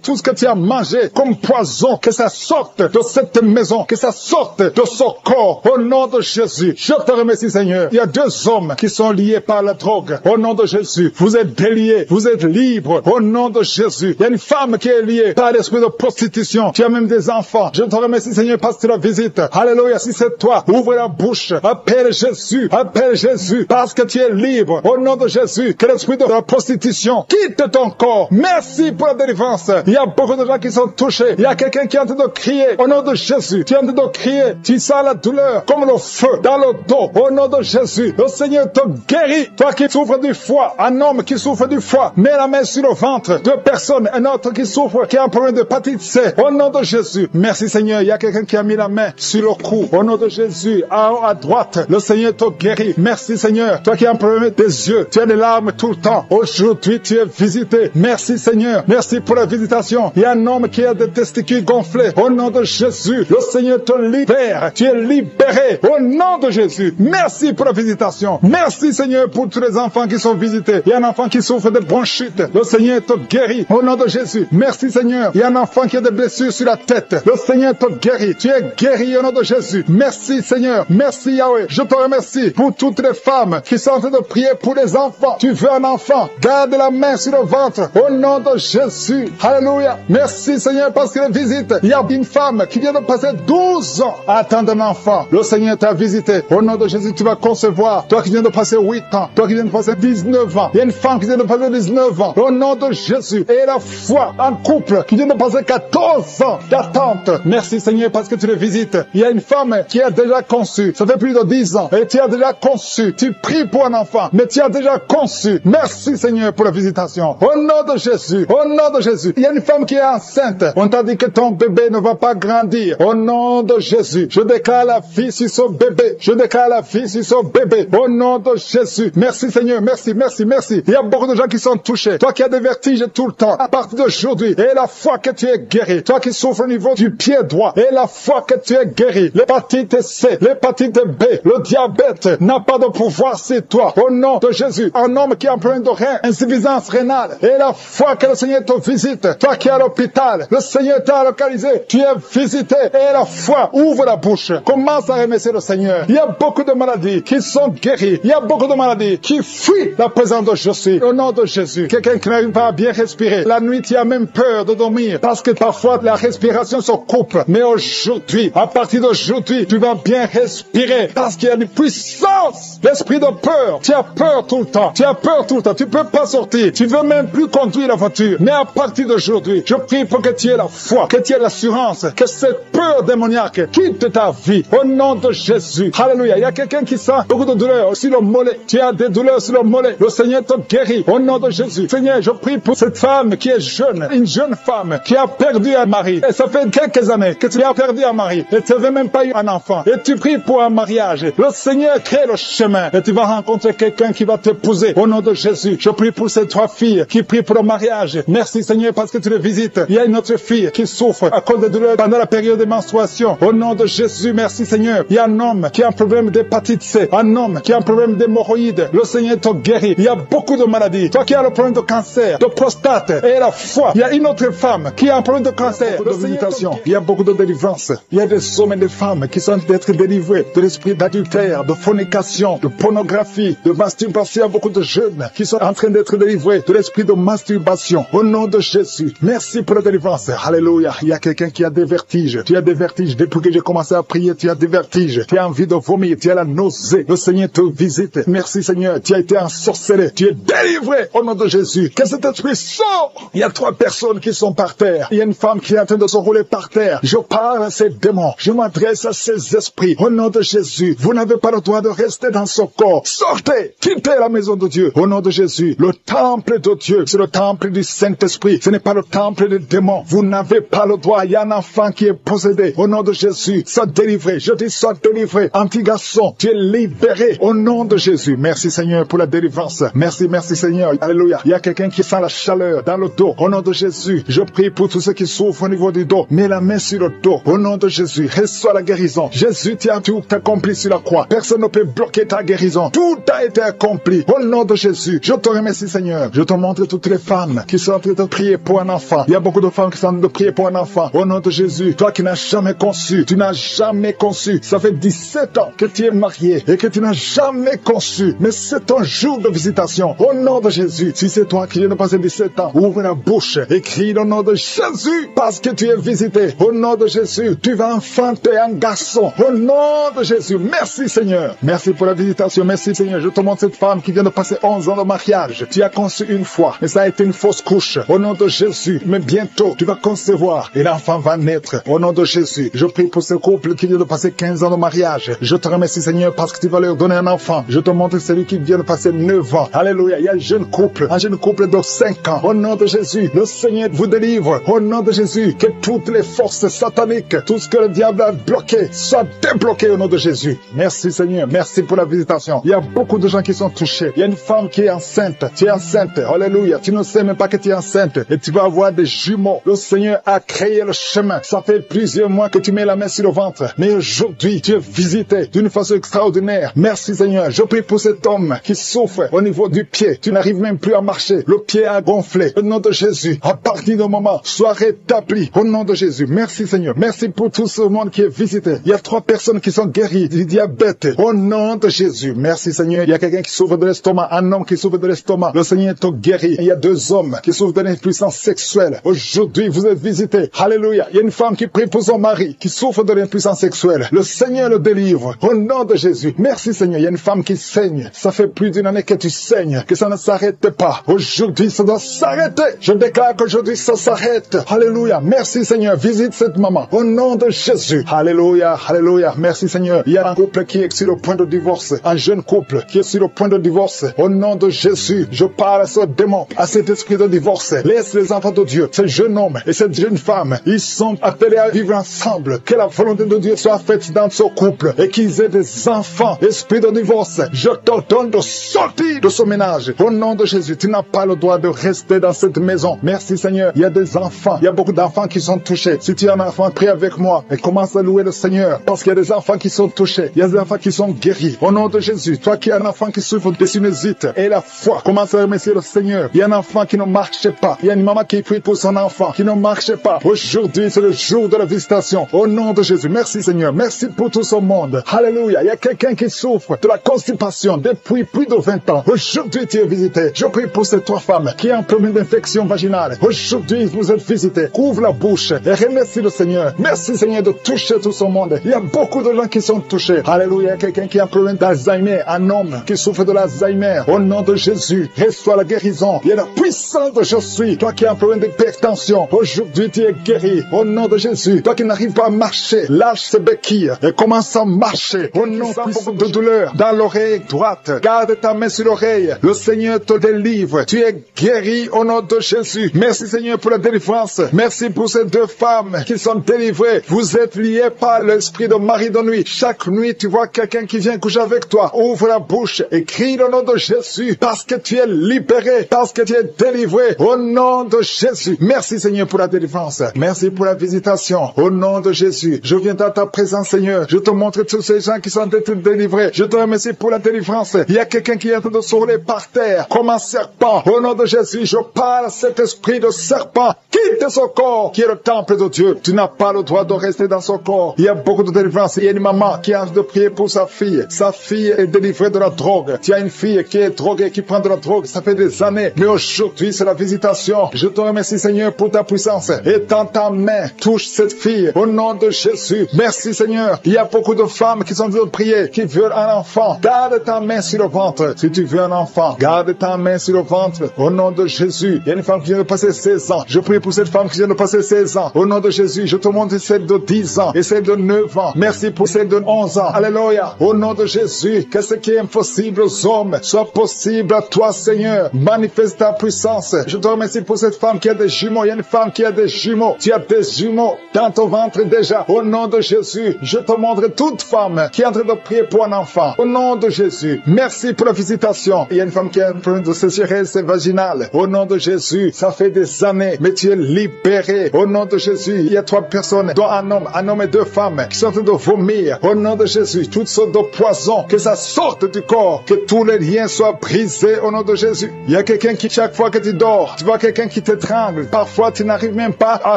tout ce que tu as mangé comme poison. Que ça sorte de cette maison. Que ça sorte de son corps. Au nom de Jésus. Je te remercie Seigneur. Il y a 2 hommes qui sont liés par la drogue. Au nom de Jésus. Vous êtes déliés. Vous êtes libres. Au nom de Jésus. Il y a une femme qui est liée par l'esprit de prostitution. Tu as même des enfants. Je te remercie Seigneur parce que tu la visites. Alléluia. Si c'est toi, ouvre la bouche. Appelle Jésus. Appelle Jésus. Parce que tu es libre. Au nom de Jésus. Que l'esprit de la prostitution quitte ton corps. Merci pour la délivrance. Il y a beaucoup de gens qui sont touchés. Il y a quelqu'un qui est en train de crier. Au nom de Jésus. Tu es en train de crier. Tu sens la douleur comme le feu dans le dos. Au nom de Jésus. Le Seigneur te guérit. Toi qui souffres du foie. Un homme qui souffre du foie. Mets la main sur le ventre. 2 personnes. Un autre qui souffre, qui a un problème d'hépatite C. Au nom de Jésus. Merci Seigneur. Il y a quelqu'un qui a mis la main sur le cou. Au nom de Jésus. À droite. Le Seigneur te guérit. Merci Seigneur. Toi qui as un problème des yeux. Tu as des larmes tout le temps. Aujourd'hui tu es visité. Merci Seigneur. Merci pour la visitation. Il y a un homme qui a des testicules gonflés. Au nom de Jésus. Le Seigneur te libère. Tu es libéré. Au nom de Jésus. Merci pour la visitation. Merci Seigneur pour tous les enfants qui sont visités. Il y a un enfant qui souffre de bronchite. Le Seigneur te guérit. Au nom de Jésus. Merci Seigneur. Il y a un enfant qui a des blessures sur la tête. Le Seigneur te guérit. Tu es guéri au nom de Jésus. Merci Seigneur. Merci Yahweh. Je te remercie pour toutes les femmes qui sont en train de prier pour les enfants. Tu veux un enfant. Garde la main sur le ventre. Au nom de Jésus. Alléluia. Merci Seigneur parce que visite. Il y a une femme qui vient de passer 12 ans à attendre un enfant. Le Seigneur t'a visité. Au nom de Jésus, tu vas concevoir. Toi qui viens de passer 8 ans. Toi qui viens de passer 19 ans. Il y a une femme qui vient de passer 19 ans. Au nom de Jésus. Et la foi, un couple qui vient de passer 14 ans d'attente. Merci Seigneur parce que tu le visites. Il y a une femme qui a déjà conçu. Ça fait plus de 10 ans. Et tu as déjà conçu. Tu pries pour un enfant. Mais tu as déjà conçu. Merci Seigneur pour la visitation. Au nom de Jésus. Au nom de Jésus. Il y a une femme qui est enceinte. On t'a dit que ton bébé ne va pas grandir. Au nom de Jésus. Je déclare la vie sur son bébé. Je déclare la vie sur son bébé. Au nom de Jésus. Merci Seigneur. Merci, merci, merci. Il y a beaucoup de gens qui sont touchés. Toi qui as des vertiges tout le temps. À partir d'aujourd'hui. Et la foi que tu es guéri. Toi qui souffres au niveau du pied droit. Et la foi que tu es guéri. L'hépatite C. L'hépatite B. Le diabète n'a pas de pouvoir sur toi. Au nom de Jésus. Un homme qui a un problème de rein. Insuffisance rénale. Et la foi que le Seigneur te visite. Toi qui es à l'hôpital. Le Seigneur t'a localisé. Tu es visité. Et la foi. Ouvre la bouche. Commence à remercier le Seigneur. Il y a beaucoup de maladies qui sont guéries. Il y a beaucoup de maladies qui fuient la présence de Jésus. Au nom de Jésus. Quelqu'un qui n'arrive pas à bien respirer. La nuit, tu as même peur de dormir. Parce que parfois, la respiration se coupe. Mais aujourd'hui, à partir d'aujourd'hui, tu vas bien respirer. Parce qu'il y a une puissance. L'esprit de peur. Tu as peur tout le temps. Tu as peur tout le temps. Tu peux pas sortir. Tu veux même plus conduire la voiture. Mais à partir d'aujourd'hui, je prie pour que tu aies la foi. Que tu aies l'assurance. Que cette peur démoniaque quitte ta vie. Au nom de Jésus. Alléluia. Il y a quelqu'un qui sent beaucoup de douleurs sur le mollet. Tu as des douleurs sur le mollet. Le Seigneur te guérit. Au nom de Jésus. Jésus. Seigneur, je prie pour cette femme qui est jeune, une jeune femme qui a perdu un mari. Et ça fait quelques années que tu as perdu un mari et tu n'avais même pas eu un enfant. Et tu pries pour un mariage. Le Seigneur crée le chemin et tu vas rencontrer quelqu'un qui va t'épouser. Au nom de Jésus, je prie pour ces 3 filles qui prient pour le mariage. Merci Seigneur parce que tu les visites. Il y a une autre fille qui souffre à cause de douleurs pendant la période de menstruation. Au nom de Jésus, merci Seigneur. Il y a un homme qui a un problème d'hépatite C, un homme qui a un problème d'hémorroïdes. Le Seigneur te guérit. Il y a beaucoup de maladies. Toi qui as le problème de cancer, de prostate et la foi. Il y a une autre femme qui a un problème de cancer, de visitation. Il y a beaucoup de délivrance. Il y a des hommes et des femmes qui sont d'être délivrés de l'esprit d'adultère, de fornication, de pornographie, de masturbation. Il y a beaucoup de jeunes qui sont en train d'être délivrés de l'esprit de masturbation. Au nom de Jésus, merci pour la délivrance. Alléluia. Il y a quelqu'un qui a des vertiges. Tu as des vertiges. Depuis que j'ai commencé à prier, tu as des vertiges. Tu as envie de vomir. Tu as la nausée. Le Seigneur te visite. Merci Seigneur. Tu as été ensorcelé. Tu es délivré au nom de Jésus. Que cet esprit sort. Il y a 3 personnes qui sont par terre. Il y a une femme qui est en train de se rouler par terre. Je parle à ces démons. Je m'adresse à ces esprits. Au nom de Jésus, vous n'avez pas le droit de rester dans ce corps. Sortez. Quittez la maison de Dieu. Au nom de Jésus, le temple de Dieu, c'est le temple du Saint-Esprit. Ce n'est pas le temple des démons. Vous n'avez pas le droit. Il y a un enfant qui est possédé. Au nom de Jésus, sois délivré. Je dis sois délivré. Petit garçon, tu es libéré. Au nom de Jésus. Merci Seigneur pour la délivrance. Merci Seigneur. Alléluia. Il y a quelqu'un qui sent la chaleur dans le dos. Au nom de Jésus, je prie pour tous ceux qui souffrent au niveau du dos. Mets la main sur le dos. Au nom de Jésus, reçois la guérison. Jésus, tu as tout accompli sur la croix. Personne ne peut bloquer ta guérison. Tout a été accompli. Au nom de Jésus, je te remercie Seigneur. Je te montre toutes les femmes qui sont en train de prier pour un enfant. Il y a beaucoup de femmes qui sont en train de prier pour un enfant. Au nom de Jésus, toi qui n'as jamais conçu, tu n'as jamais conçu. Ça fait 17 ans que tu es marié et que tu n'as jamais conçu. Mais c'est ton jour de visitation. Au nom de Jésus, si c'est toi qui viens de passer 17 ans, ouvre la bouche et crie le nom de Jésus parce que tu es visité. Au nom de Jésus, tu vas enfanter un garçon. Au nom de Jésus, merci Seigneur. Merci pour la visitation. Merci Seigneur. Je te montre cette femme qui vient de passer 11 ans de mariage. Tu as conçu une fois, mais ça a été une fausse couche. Au nom de Jésus, mais bientôt, tu vas concevoir et l'enfant va naître. Au nom de Jésus, je prie pour ce couple qui vient de passer 15 ans de mariage. Je te remercie Seigneur parce que tu vas leur donner un enfant. Je te montre celui qui vient de passer 9 ans. Alléluia. Il y a un jeune couple de 5 ans. Au nom de Jésus, le Seigneur vous délivre. Au nom de Jésus, que toutes les forces sataniques, tout ce que le diable a bloqué, soit débloqué au nom de Jésus. Merci Seigneur. Merci pour la visitation. Il y a beaucoup de gens qui sont touchés. Il y a une femme qui est enceinte. Tu es enceinte. Alléluia. Tu ne sais même pas que tu es enceinte. Et tu vas avoir des jumeaux. Le Seigneur a créé le chemin. Ça fait plusieurs mois que tu mets la main sur le ventre. Mais aujourd'hui, tu es visité d'une façon extraordinaire. Merci Seigneur. Je prie pour cet homme qui souffre au niveau du pied. Tu n'arrives même plus à marcher. Le pied a gonflé. Au nom de Jésus, à partir du moment, sois rétabli. Au nom de Jésus. Merci Seigneur. Merci pour tout ce monde qui est visité. Il y a 3 personnes qui sont guéries du diabète. Au nom de Jésus. Merci Seigneur. Il y a quelqu'un qui souffre de l'estomac. Un homme qui souffre de l'estomac. Le Seigneur te guérit. Il y a 2 hommes qui souffrent de l'impuissance sexuelle. Aujourd'hui, vous êtes visités. Alléluia. Il y a une femme qui prie pour son mari qui souffre de l'impuissance sexuelle. Le Seigneur le délivre. Au nom de Jésus. Merci Seigneur. Il y a une femme qui saigne. Ça fait plus d'une année que tu saignes. Que ça ne s'arrête pas. Aujourd'hui, ça doit s'arrêter. Je déclare qu'aujourd'hui, ça s'arrête. Alléluia. Merci Seigneur. Visite cette maman. Au nom de Jésus. Alléluia. Alléluia. Merci Seigneur. Il y a un couple qui est sur le point de divorce. Un jeune couple qui est sur le point de divorce. Au nom de Jésus, je parle à ce démon, à cet esprit de divorce. Laisse les enfants de Dieu, ce jeune homme et cette jeune femme, ils sont appelés à vivre ensemble. Que la volonté de Dieu soit faite dans ce couple et qu'ils aient des enfants. Esprit de divorce, je t'ordonne de sortir de ce ménage. Au nom de Jésus, tu n'as pas le droit de rester dans cette maison. Merci Seigneur. Il y a des enfants, il y a beaucoup d'enfants qui sont touchés. Si tu es un enfant, prie avec moi et commence à louer le Seigneur parce qu'il y a des enfants qui sont touchés. Il y a des enfants qui sont guéris. Au nom de Jésus, toi qui es un enfant qui souffre de sinusite et la foi, commence à remercier le Seigneur. Il y a un enfant qui ne marche pas. Il y a une maman qui prie pour son enfant qui ne marche pas. Aujourd'hui, c'est le jour de la visitation. Au nom de Jésus, merci Seigneur. Merci pour tout ce monde. Alléluia. Il y a quelqu'un qui souffre de la constipation depuis plus de 20 ans. Aujourd'hui, tu es visité. Je prie pour ces 3 femmes qui ont un problème d'infection vaginale. Aujourd'hui, vous êtes visités. Ouvre la bouche et remercie le Seigneur. Merci Seigneur de toucher tout ce monde. Il y a beaucoup de gens qui sont touchés. Alléluia. Il y a quelqu'un qui a un problème d'Alzheimer. Un homme qui souffre de l'Alzheimer. Au nom de Jésus, reçois la guérison. Il y a la puissance de je suis. Toi qui as un problème d'hypertension, aujourd'hui tu es guéri. Au nom de Jésus, toi qui n'arrives pas à marcher, lâche ces béquilles et commence à marcher. Au nom de douleur dans l'oreille droite, garde ta main sur l'oreille. Le Seigneur te délivre. délivres. Tu es guéri au nom de Jésus. Merci Seigneur pour la délivrance. Merci pour ces deux femmes qui sont délivrées. Vous êtes liés par l'esprit de mari de nuit. Chaque nuit, tu vois quelqu'un qui vient coucher avec toi. Ouvre la bouche et crie le nom de Jésus parce que tu es libéré, parce que tu es délivré au nom de Jésus. Merci Seigneur pour la délivrance. Merci pour la visitation au nom de Jésus. Je viens dans ta présence Seigneur. Je te montre tous ces gens qui sont délivrés. Je te remercie pour la délivrance. Il y a quelqu'un qui est en train de se rouler par terre comme un serpent. Au nom de Jésus, je parle à cet esprit de serpent. Quitte son corps qui est le temple de Dieu. Tu n'as pas le droit de rester dans son corps. Il y a beaucoup de délivrance. Il y a une maman qui a de prier pour sa fille. Sa fille est délivrée de la drogue. Tu as une fille qui est droguée, qui prend de la drogue. Ça fait des années. Mais aujourd'hui, c'est la visitation. Je te remercie, Seigneur, pour ta puissance. Étends ta main. Touche cette fille. Au nom de Jésus. Merci, Seigneur. Il y a beaucoup de femmes qui sont en train de prier, qui veulent un enfant. Garde ta main sur le ventre. Si tu veux un enfant, garde ta main sur le ventre. Au nom de Jésus. Il y a une femme qui vient de passer 16 ans. Je prie pour cette femme qui vient de passer 16 ans. Au nom de Jésus, je te montre celle de 10 ans et celle de 9 ans. Merci pour celle de 11 ans. Alléluia. Au nom de Jésus, que ce qui est impossible aux hommes soit possible à toi, Seigneur. Manifeste ta puissance. Je te remercie pour cette femme qui a des jumeaux. Il y a une femme qui a des jumeaux. Tu as des jumeaux dans ton ventre déjà. Au nom de Jésus, je te montre toute femme qui est en train de prier pour un enfant. Au nom de Jésus, merci pour la visitation. Il y a une femme qui a un problème de sécheresse vaginale. Au nom de Jésus, ça fait des années, mais tu es libéré. Au nom de Jésus, il y a 3 personnes, dont un homme et 2 femmes, qui sont en train de vomir. Au nom de Jésus, toutes sortes de poisons, que ça sorte du corps, que tous les liens soient brisés au nom de Jésus. Il y a quelqu'un qui, chaque fois que tu dors, tu vois quelqu'un qui t'étrangle. Parfois, tu n'arrives même pas à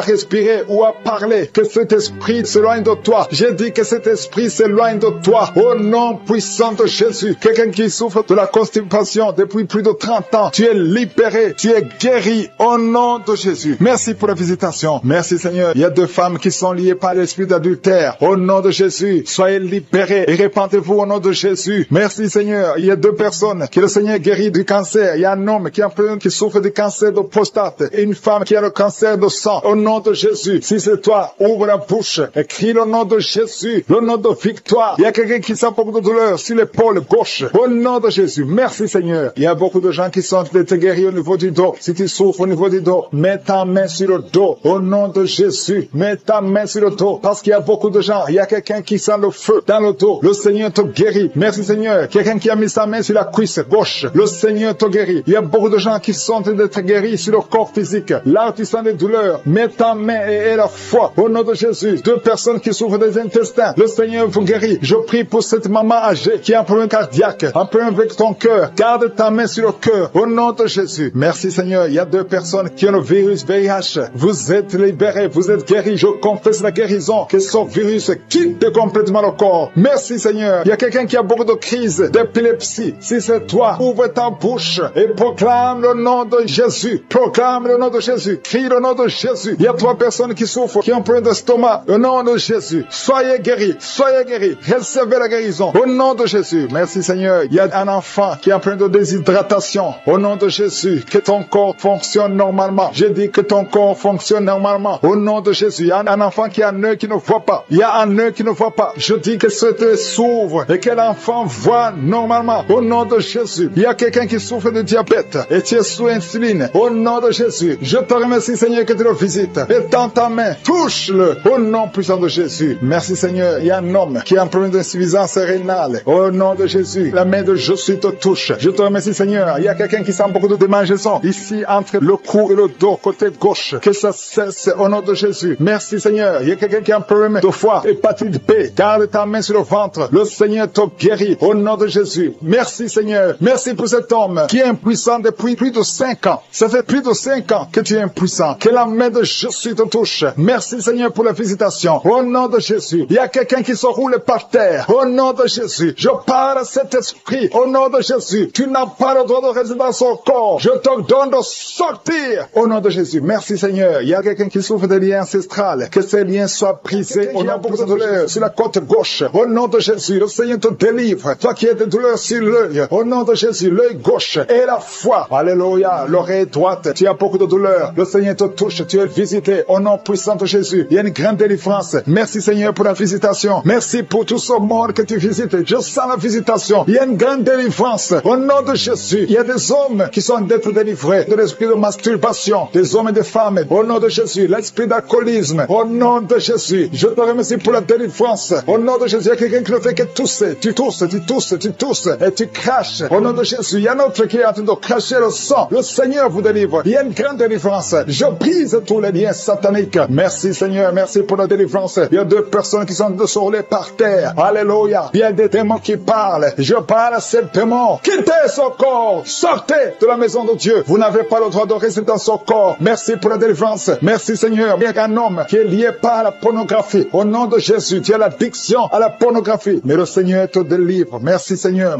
respirer ou à parler. Que cet esprit s'éloigne de toi. J'ai dit que cet esprit s'éloigne de toi. Au nom puissant de Jésus. Quelqu'un qui souffre de la constipation depuis plus de 30 ans. Tu es libéré. Tu es guéri au nom de Jésus. Merci pour la visitation. Merci Seigneur. Il y a 2 femmes qui sont liées par l'esprit d'adultère. Au nom de Jésus, soyez libérés et répandez-vous au nom de Jésus. Merci Seigneur. Il y a 2 personnes que le Seigneur guérit du cancer. Il y a un homme qui souffre du cancer de prostate et une femme qui a le cancer de sang. Au nom de Jésus. Si c'est toi, ouvre la bouche et crie le nom de Jésus, le nom de victoire. Il y a quelqu'un qui sent beaucoup de douleur sur l'épaule gauche. Au nom de Jésus. Merci Seigneur. Il y a beaucoup de gens qui sont guéris au niveau du dos. Si tu souffres au niveau du dos, mets ta main sur le dos. Au nom de Jésus, mets ta main sur le dos. Parce qu'il y a beaucoup de gens. Il y a quelqu'un qui sent le feu dans le dos. Le Seigneur te guérit. Merci Seigneur. Quelqu'un qui a mis sa main sur la cuisse gauche. Le Seigneur te guérit. Il y a beaucoup de gens qui sont en train d'être guéris sur le corps physique. Là, tu sens des douleurs. Mets ta main et la foi. Au nom de Jésus. 2 personnes qui souffrent des intestins. Le Seigneur vous guérit. Je prie pour cette maman âgée qui a un problème cardiaque. Un problème avec ton cœur. Garde ta main sur le cœur. Au nom de Jésus. Merci Seigneur. Il y a 2 personnes qui ont le virus VIH. Vous êtes libérés. Vous êtes guéris. Je confesse la guérison. Que ce virus quitte complètement le corps. Merci Seigneur. Il y a quelqu'un qui a beaucoup de crises d'épilepsie. Si c'est toi, ouvre ta bouche et proclame le nom de Jésus. Proclame le nom de Jésus. Crie le nom de Jésus. Il y a 3 personnes qui souffrent, qui ont un problème d'estomac. Au nom de Jésus. Soyez guéris. Soyez guéris. Recevez la guérison. Au nom de Jésus. Merci Seigneur. Il y a un enfant qui a un problème de déshydratation. Au nom de Jésus. Que ton corps fonctionne normalement. J'ai dit que ton corps fonctionne normalement. Au nom de Jésus. Il y a un enfant qui a un œil qui ne voit pas. Il y a un œil qui ne voit pas. Je dis que cet œil s'ouvre et que l'enfant voit normalement. Au nom de Jésus. Il y a quelqu'un qui souffre de diabète et tu es sous insuline. Au nom de Jésus. Je te remercie Seigneur que tu le visites. Et dans ta main, touche-le. Au nom puissant de Jésus. Merci Seigneur. Il y a un homme qui a un problème d'insuffisance rénale. Au nom de Jésus. La main de Jésus te touche. Je te remercie Seigneur. Il y a quelqu'un qui sent beaucoup de démangeaisons ici entre le cou et le dos, côté gauche. Que ça cesse au nom de Jésus. Merci Seigneur. Il y a quelqu'un qui a un problème de foie, hépatite B. Garde ta main sur le ventre. Le Seigneur te guérit au nom de Jésus. Merci Seigneur. Merci pour cet homme qui est impuissant depuis plus de 5 ans. Ça fait plus de 5 ans que tu es impuissant. Que la main de Jésus te touche. Merci Seigneur pour la visitation. Au nom de Jésus. Il y a quelqu'un qui se roule par terre. Au nom de Jésus. Je parle à cet esprit. Au nom de Jésus. Tu n'as pas le droit de rester dans son corps. Je te donne de sortir. Au nom de Jésus. Merci Seigneur. Il y a quelqu'un qui souffre des liens ancestrales. Que ces liens soient brisés. On a beaucoup de douleurs sur la côte gauche. Au nom de Jésus. Le Seigneur te délivre. Toi qui as des douleurs sur l'œil. Au nom de Jésus. L'œil gauche et la foi. Alléluia. L'oreille droite. Tu as beaucoup de douleurs. Le Seigneur te touche. Tu es visité. Au nom puissant de Jésus. Il y a une grande délivrance. Merci Seigneur pour la visitation. Merci pour tout ce monde que tu visites. Je sens la visitation. Il y a une grande délivrance. Au nom de Jésus. Il y a des hommes qui sont d'être délivrés de l'esprit de masturbation, des hommes et des femmes, au nom de Jésus, l'esprit d'alcoolisme, au nom de Jésus, je te remercie pour la délivrance, au nom de Jésus, il y a quelqu'un qui ne fait que tousser, tu tousses, et tu craches, au nom de Jésus, il y a un autre qui est en train de cracher le sang, le Seigneur vous délivre, il y a une grande délivrance, je brise tous les liens sataniques, merci Seigneur, merci pour la délivrance, il y a 2 personnes qui sont de rouler par terre, alléluia, il y a des démons qui parlent, je parle à ces démons, quittez son corps, sortez de la maison de Dieu, vous n'avez pas le droit de rester dans son corps, merci pour la délivrance, merci Seigneur, il y a un homme qui est lié par la pornographie, au nom de Jésus, tu as l'addiction à la pornographie, mais le Seigneur te délivre, merci Seigneur,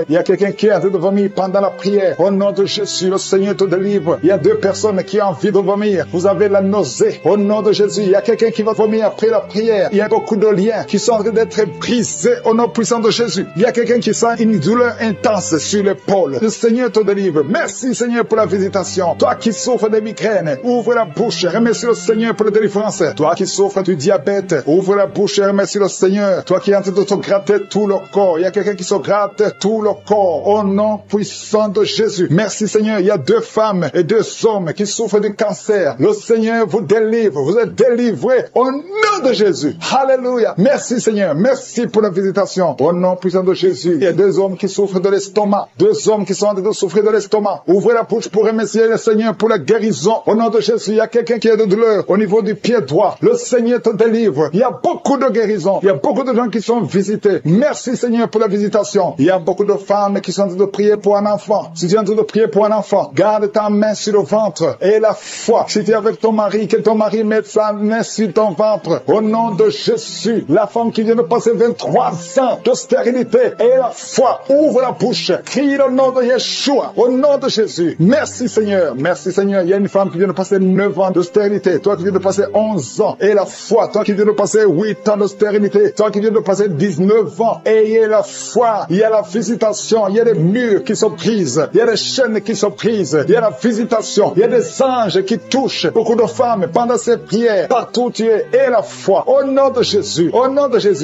il y a quelqu'un qui est en train de vomir pendant la prière, au nom de Jésus, le Seigneur te délivre, il y a 2 personnes qui ont envie de vomir, vous avez la nausée, au nom de Jésus, il y a quelqu'un qui va vomir après la prière, il y a beaucoup de liens qui sont en train d'être brisés au nom puissant de Jésus, il y a quelqu'un qui sent une douleur intense sur l'épaule, le Seigneur te délivre, merci Seigneur pour la visitation, toi qui souffres de migraines, ouvre la bouche, remercie le Seigneur pour la délivrance, toi qui souffres du diabète, ouvre la bouche et remercie le Seigneur, toi qui es en train de te gratter tout le corps, il y a quelqu'un qui se gratte tout le corps, au nom puissant de Jésus, merci Seigneur, il y a 2 femmes et 2 hommes qui souffrent du cancer, le Seigneur vous délivre, vous êtes délivrés au nom de Jésus, alléluia, merci Seigneur, merci pour la visitation, au nom puissant de Jésus, il y a 2 hommes qui souffrent de l'estomac, 2 hommes qui sont en train de souffrir de l'estomac, ouvrez la bouche pour remercier le Seigneur pour la guérison, au nom de Jésus, il y a quelqu'un qui a de douleur au niveau du pied droit, le Seigneur te délivre, il y a beaucoup de guérisons, il y a beaucoup de gens qui sont visités, merci Seigneur pour la visitation, il y a beaucoup de femmes qui sont en train de prier pour un enfant, si tu es en train de prier pour un enfant, garde ta main sur le ventre et la foi, si tu es avec ton mari, que ton mari mette sa main sur ton ventre, au nom de Jésus, la femme qui vient de passer 23 ans de stérilité et la foi, ouvre la bouche, crie le nom de Yeshua, au nom de Jésus, merci Seigneur, il y a une femme qui vient de passer 9 ans de stérilité, toi qui viens de passer 11 ans, et la foi, toi qui viens de passer 8 ans de stérilité, toi qui viens de passer 19 ans, ayez la foi, il y a la visitation, il y a des murs qui se brisent, il y a des chaînes qui se brisent, il y a la visitation, il y a des anges qui touchent beaucoup de femmes pendant ces prières, partout tu es, et la foi, au nom de Jésus,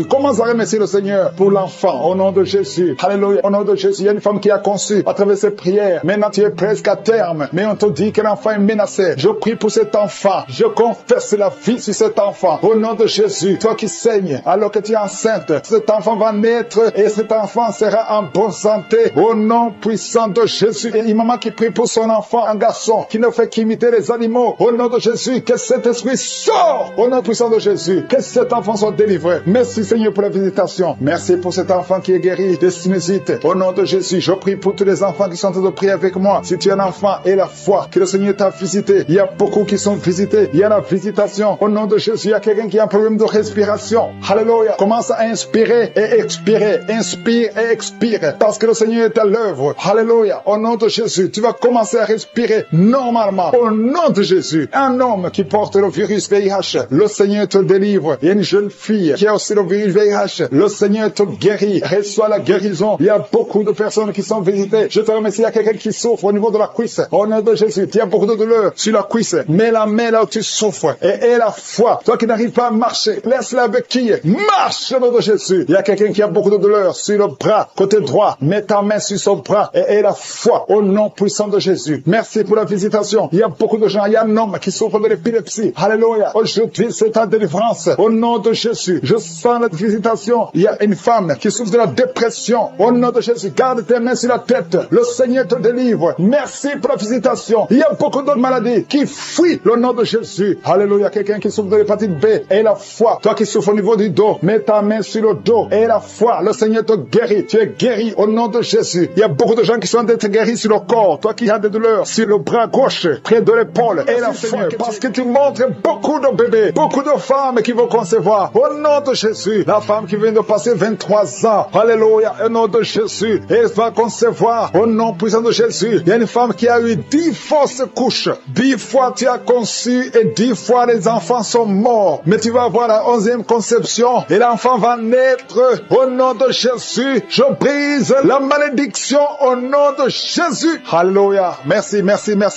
commence à remercier le Seigneur pour l'enfant, au nom de Jésus, alléluia, au nom de Jésus, il y a une femme qui a conçu à travers ces prières, maintenant tu es presque à terme, mais on te dit que l'enfant est menacé, je prie pour cet enfant, je confesse la vie sur cet enfant, au nom de Jésus, toi qui saignes, alors que tu es enceinte, cet enfant va naître, et cet enfant sera en bonne santé, au nom puissant de Jésus, et une maman qui prie pour son enfant, un garçon, qui ne fait qu'imiter les animaux, au nom de Jésus, que cet esprit sort, au nom puissant de Jésus, que cet enfant soit délivré, merci Seigneur pour la visitation, merci pour cet enfant qui est guéri des sinusites, au nom de Jésus, je prie pour tous les enfants qui sont en train de prier avec moi, si tu es un enfant et la foi, que le Seigneur t'a visité, il y a beaucoup qui sont visités, il y a la visitation, au nom de Jésus, il y a quelqu'un qui a un problème de respiration, alléluia, commence à inspirer et expirer, inspire et expire, parce que le Seigneur est à l'œuvre, alléluia, au nom de Jésus, tu vas commencer à respirer normalement, au nom de Jésus, un homme qui porte le virus VIH, le Seigneur te délivre, il y a une jeune fille qui a aussi le virus VIH, le Seigneur te guérit, reçois la guérison, il y a beaucoup de personnes qui sont visitées, je te remercie, il y a quelqu'un qui souffre au niveau de la cuisse, au nom de Jésus, tu as beaucoup de douleur sur la cuisse, mets la main là où tu souffres, et la foi, toi qui n'arrives pas à marcher, laisse-la avec qui, marche au nom de Jésus, il y a quelqu'un qui a beaucoup de douleur sur le bras, côté droit, mets ta main sur son bras, et la foi, au nom puissant de Jésus, merci pour la visitation, il y a beaucoup de gens, il y a un homme qui souffre de l'épilepsie, alléluia, aujourd'hui c'est ta délivrance, au nom de Jésus, je sens la visitation, il y a une femme qui souffre de la dépression, au nom de Jésus, garde tes mains sur la tête, le Seigneur te délivre, merci pour la visitation, il y a beaucoup d'autres maladies qui fuient le nom de Jésus, alléluia, quelqu'un qui souffre de l'hépatite B, et la foi, toi qui souffres au niveau du dos, mets ta main sur le dos, et la foi, le Seigneur te guérit, tu es guéri au nom de Jésus, il y a beaucoup de gens qui sont d'être guéris sur le corps, toi qui as des douleurs sur le bras gauche, près de l'épaule, et la foi, parce que tu montres beaucoup de bébés, beaucoup de femmes qui vont concevoir, au nom de Jésus, la femme qui vient de passer 23 ans, alléluia, au nom de Jésus, elle va concevoir, au nom puissant de Jésus, il y a une femme qui a eu 10 fausses couches, 10 fois tu as conçu, et 10 fois les enfants sont morts, mais tu vas avoir la 11e conception, et l'enfant va naître, au nom de Jésus, je brise la malédiction, au nom de Jésus, alléluia, merci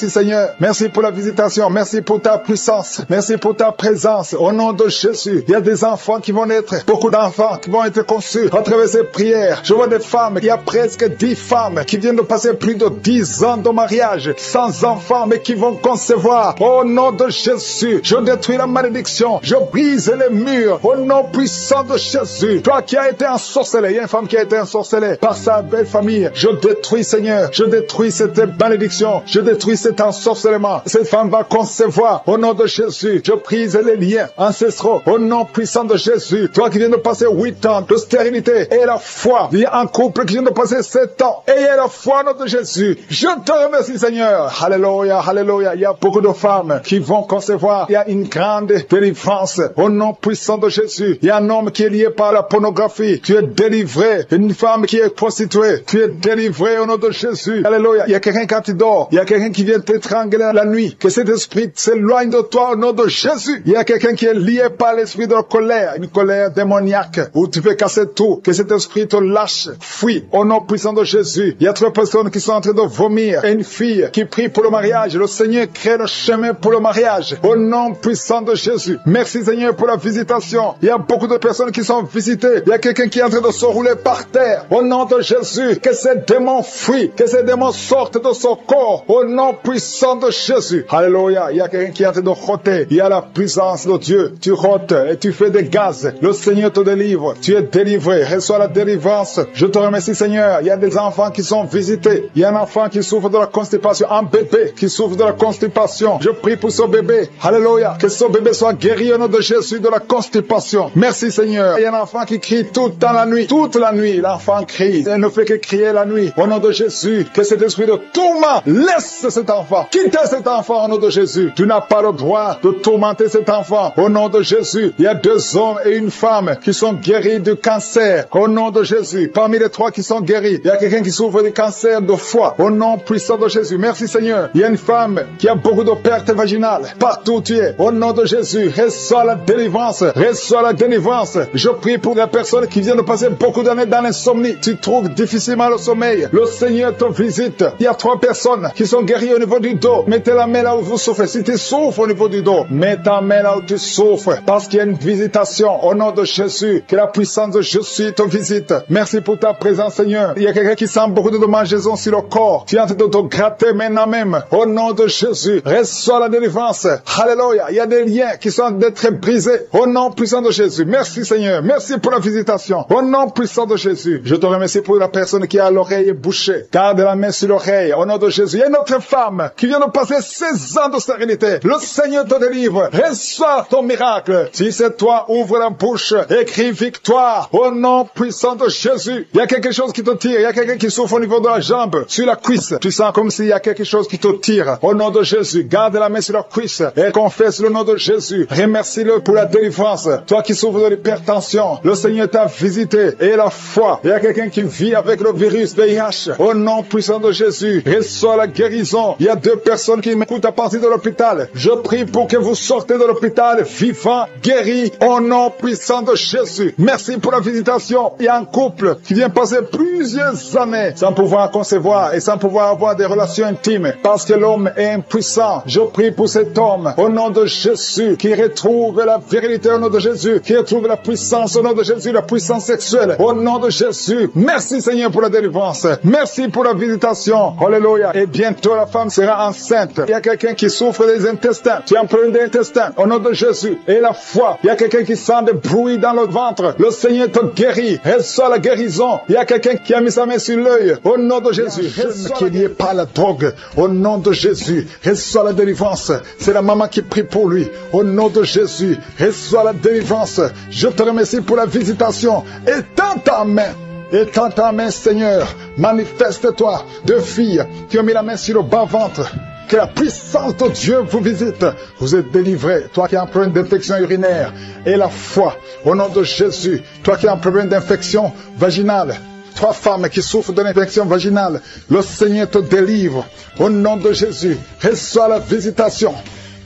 Seigneur, merci pour la visitation, merci pour ta puissance, merci pour ta présence, au nom de Jésus, il y a des enfants qui vont naître, beaucoup d'enfants qui vont être conçus à travers ces prières, je vois des femmes, il y a presque 10 femmes qui viennent de passer passer plus de 10 ans de mariage sans enfants, mais qui vont concevoir. Au nom de Jésus, je détruis la malédiction, je brise les murs. Au nom puissant de Jésus, toi qui as été ensorcelé, il y a une femme qui a été ensorcelée par sa belle famille, je détruis, Seigneur, je détruis cette malédiction, je détruis cet ensorcellement. Cette femme va concevoir. Au nom de Jésus, je brise les liens ancestraux. Au nom puissant de Jésus, toi qui viens de passer 8 ans de stérilité et la foi, il y a un couple qui vient de passer 7 ans et il y a la foi au nom de Jésus. Je te remercie, Seigneur. Alléluia, alléluia. Il y a beaucoup de femmes qui vont concevoir. Il y a une grande délivrance au nom puissant de Jésus. Il y a un homme qui est lié par la pornographie. Tu es délivré. Une femme qui est prostituée. Tu es délivré au nom de Jésus. Alléluia. Il y a quelqu'un quand tu dors. Il y a quelqu'un qui vient t'étrangler la nuit. Que cet esprit s'éloigne de toi au nom de Jésus. Il y a quelqu'un qui est lié par l'esprit de la colère. Une colère démoniaque où tu peux casser tout. Que cet esprit te lâche. Fuis au nom puissant de Jésus. Il y a 3 personnes qui sont en train de vomir. Et une fille qui prie pour le mariage. Le Seigneur crée le chemin pour le mariage. Au nom puissant de Jésus. Merci Seigneur pour la visitation. Il y a beaucoup de personnes qui sont visitées. Il y a quelqu'un qui est en train de se rouler par terre. Au nom de Jésus. Que ces démons fuient. Que ces démons sortent de son corps. Au nom puissant de Jésus. Alléluia. Il y a quelqu'un qui est en train de rôter. Il y a la puissance de Dieu. Tu rôtes et tu fais des gaz. Le Seigneur te délivre. Tu es délivré. Reçois la délivrance. Je te remercie Seigneur. Il y a des enfants qui sont visités. Il y a un enfant qui souffre de la constipation. Un bébé qui souffre de la constipation. Je prie pour ce bébé. Alléluia. Que ce bébé soit guéri au nom de Jésus de la constipation. Merci Seigneur. Il y a un enfant qui crie toute la nuit. Toute la nuit, l'enfant crie. Il ne fait que crier la nuit. Au nom de Jésus, que cet esprit de tourment laisse cet enfant. Quitte cet enfant au nom de Jésus. Tu n'as pas le droit de tourmenter cet enfant. Au nom de Jésus, il y a 2 hommes et une femme qui sont guéris du cancer. Au nom de Jésus. Parmi les 3 qui sont guéris, il y a quelqu'un qui souffre du cancer de foie. Au nom puissant de Jésus. Merci Seigneur. Il y a une femme qui a beaucoup de pertes vaginales. Partout où tu es. Au nom de Jésus, reçois la délivrance. Reçois la délivrance. Je prie pour les personnes qui viennent de passer beaucoup d'années dans l'insomnie. Tu trouves difficilement le sommeil. Le Seigneur te visite. Il y a 3 personnes qui sont guéries au niveau du dos. Mettez la main là où vous souffrez. Si tu souffres au niveau du dos, mets ta main là où tu souffres. Parce qu'il y a une visitation. Au nom de Jésus, que la puissance de Jésus te visite. Merci pour ta présence, Seigneur. Il y a quelqu'un qui sent beaucoup de démangeaisons sur le corps. Tu es en train de te gratter maintenant même. Au nom de Jésus, reçois la délivrance. Alléluia. Il y a des liens qui sont d'être brisés. Au nom puissant de Jésus. Merci, Seigneur. Merci pour la visitation. Au nom puissant de Jésus. Je te remercie pour la personne qui a l'oreille bouchée. Garde la main sur l'oreille. Au nom de Jésus. Il y a une autre femme qui vient de passer 16 ans de stérilité. Le Seigneur te délivre. Reçois ton miracle. Si c'est toi, ouvre la bouche. Écris victoire. Au nom puissant de Jésus. Il y a quelque chose qui te tire. Il y a quelqu'un qui souffre au niveau de la jambe, sur la cuisse. Tu sens comme s'il y a quelque chose qui te tire. Au nom de Jésus. Garde la main sur la cuisse et confesse le nom de Jésus. Remercie-le pour la délivrance. Toi qui souffres de l'hypertension, le Seigneur t'a visité et la foi. Il y a quelqu'un qui vit avec le virus VIH. Au nom puissant de Jésus, reçois la guérison. Il y a 2 personnes qui m'écoutent à partir de l'hôpital. Je prie pour que vous sortez de l'hôpital vivant, guéri, au nom puissant de Jésus. Merci pour la visitation. Il y a un couple qui vient passer plusieurs années sans pouvoir concevoir et sans pouvoir avoir des relations intimes parce que l'homme est impuissant. Je prie pour cet homme au nom de Jésus qui retrouve la virilité au nom de Jésus, qui retrouve la puissance au nom de Jésus, la puissance sexuelle au nom de Jésus. Merci Seigneur pour la délivrance. Merci pour la visitation. Alléluia. Et bientôt la femme sera enceinte. Il y a quelqu'un qui souffre des intestins. Tu as un problème d'intestin au nom de Jésus. Et la foi. Il y a quelqu'un qui sent des bruits dans le ventre. Le Seigneur te guérit. Reçois la guérison. Il y a quelqu'un qui a mis sa main sur l'œil au nom de Jésus. Reçois qui est lié par la drogue au nom de Jésus. Reçois la délivrance. C'est la maman qui prie pour lui au nom de Jésus. Reçois la délivrance. Je te remercie pour la visitation. Étends ta main. Étends ta main, Seigneur. Manifeste-toi. 2 filles qui ont mis la main sur le bas-ventre. Que la puissance de Dieu vous visite. Vous êtes délivrés. Toi qui as un problème d'infection urinaire. Et la foi. Au nom de Jésus. Toi qui as un problème d'infection vaginale. 3 femmes qui souffrent de l'infection vaginale. Le Seigneur te délivre. Au nom de Jésus. Reçois la visitation.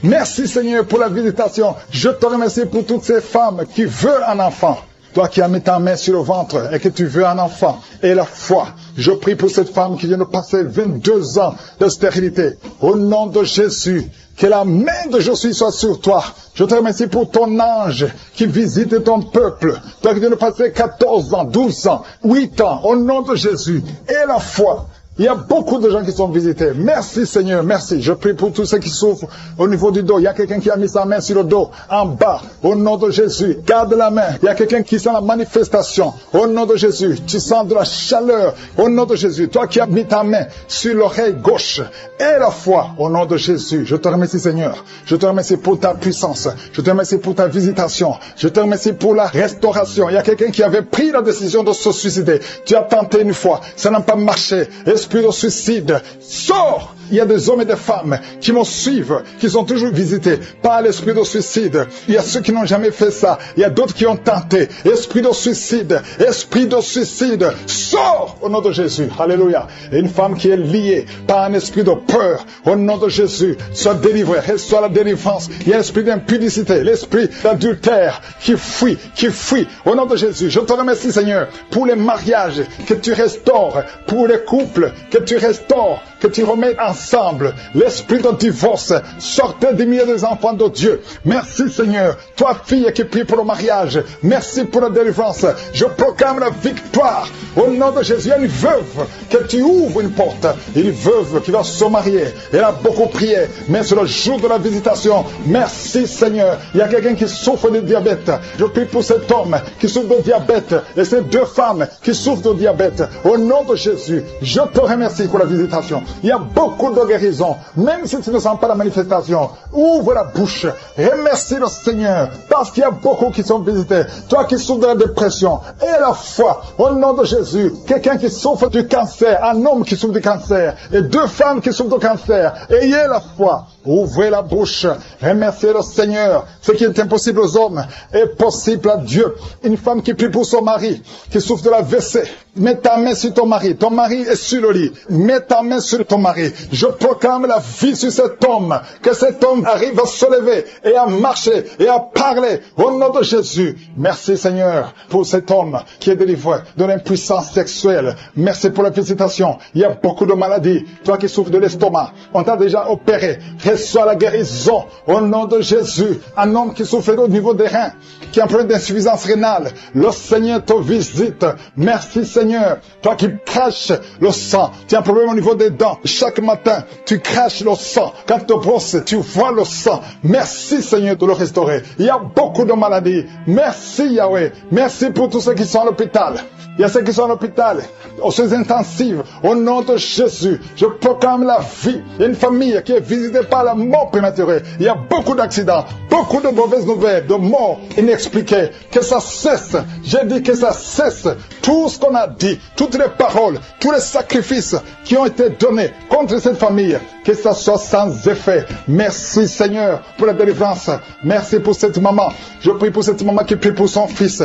Merci Seigneur pour la visitation. Je te remercie pour toutes ces femmes qui veulent un enfant. Toi qui as mis ta main sur le ventre et que tu veux un enfant et la foi. Je prie pour cette femme qui vient de passer 22 ans de stérilité. Au nom de Jésus, que la main de Jésus soit sur toi. Je te remercie pour ton ange qui visite ton peuple. Toi qui viens de passer 14 ans, 12 ans, 8 ans. Au nom de Jésus et la foi. Il y a beaucoup de gens qui sont visités. Merci Seigneur, merci. Je prie pour tous ceux qui souffrent au niveau du dos. Il y a quelqu'un qui a mis sa main sur le dos, en bas. Au nom de Jésus, garde la main. Il y a quelqu'un qui sent la manifestation. Au nom de Jésus, tu sens de la chaleur. Au nom de Jésus, toi qui as mis ta main sur l'oreille gauche et la foi. Au nom de Jésus, je te remercie Seigneur. Je te remercie pour ta puissance. Je te remercie pour ta visitation. Je te remercie pour la restauration. Il y a quelqu'un qui avait pris la décision de se suicider. Tu as tenté une fois, ça n'a pas marché. Esprit de suicide, sors! Il y a des hommes et des femmes qui me suivent, qui sont toujours visités par l'esprit de suicide. Il y a ceux qui n'ont jamais fait ça. Il y a d'autres qui ont tenté. Esprit de suicide, sors au nom de Jésus. Alléluia. Et une femme qui est liée par un esprit de peur, au nom de Jésus, soit délivrée, reçoit la délivrance. Il y a l'esprit d'impudicité, l'esprit d'adultère qui fuit. Au nom de Jésus, je te remercie Seigneur pour les mariages que tu restaures, pour les couples que tu restaures, que tu remets ensemble. L'esprit de divorce, sortez des milieux des enfants de Dieu. Merci Seigneur. Toi fille qui prie pour le mariage, merci pour la délivrance. Je proclame la victoire. Au nom de Jésus, il y a une veuve que tu ouvres une porte. Une veuve qui va se marier. Elle a beaucoup prié, mais c'est le jour de la visitation. Merci Seigneur. Il y a quelqu'un qui souffre de diabète. Je prie pour cet homme qui souffre de diabète et ces deux femmes qui souffrent de diabète. Au nom de Jésus, je te remercie pour la visitation. Il y a beaucoup de guérisons. Même si tu ne sens pas la manifestation, ouvre la bouche. Remercie le Seigneur parce qu'il y a beaucoup qui sont visités. Toi qui souffres de la dépression et la foi, au nom de Jésus, quelqu'un qui souffre du cancer, un homme qui souffre du cancer et deux femmes qui souffrent du cancer, ayez la foi. Ouvrez la bouche, remerciez le Seigneur. Ce qui est impossible aux hommes est possible à Dieu. Une femme qui prie pour son mari, qui souffre de la WC, mets ta main sur ton mari est sur le lit, mets ta main sur ton mari. Je proclame la vie sur cet homme, que cet homme arrive à se lever et à marcher et à parler au nom de Jésus. Merci Seigneur pour cet homme qui est délivré de l'impuissance sexuelle. Merci pour la visitation. Il y a beaucoup de maladies. Toi qui souffres de l'estomac, on t'a déjà opéré. Reçois la guérison au nom de Jésus. Un homme qui souffre au niveau des reins, qui a un problème d'insuffisance rénale, le Seigneur te visite. Merci Seigneur. Toi qui craches le sang, tu as un problème au niveau des dents. Chaque matin, tu craches le sang. Quand tu te brosses, tu vois le sang. Merci Seigneur de le restaurer. Il y a beaucoup de maladies. Merci Yahweh. Merci pour tous ceux qui sont à l'hôpital. Il y a ceux qui sont à l'hôpital, aux soins intensives. Au nom de Jésus, je proclame la vie. Il y a une famille qui est visitée par la mort prématurée. Il y a beaucoup d'accidents, beaucoup de mauvaises nouvelles, de morts inexpliquées. Que ça cesse. J'ai dit que ça cesse. Tout ce qu'on a dit, toutes les paroles, tous les sacrifices qui ont été donnés contre cette famille, que ça soit sans effet. Merci Seigneur pour la délivrance. Merci pour cette maman. Je prie pour cette maman qui prie pour son fils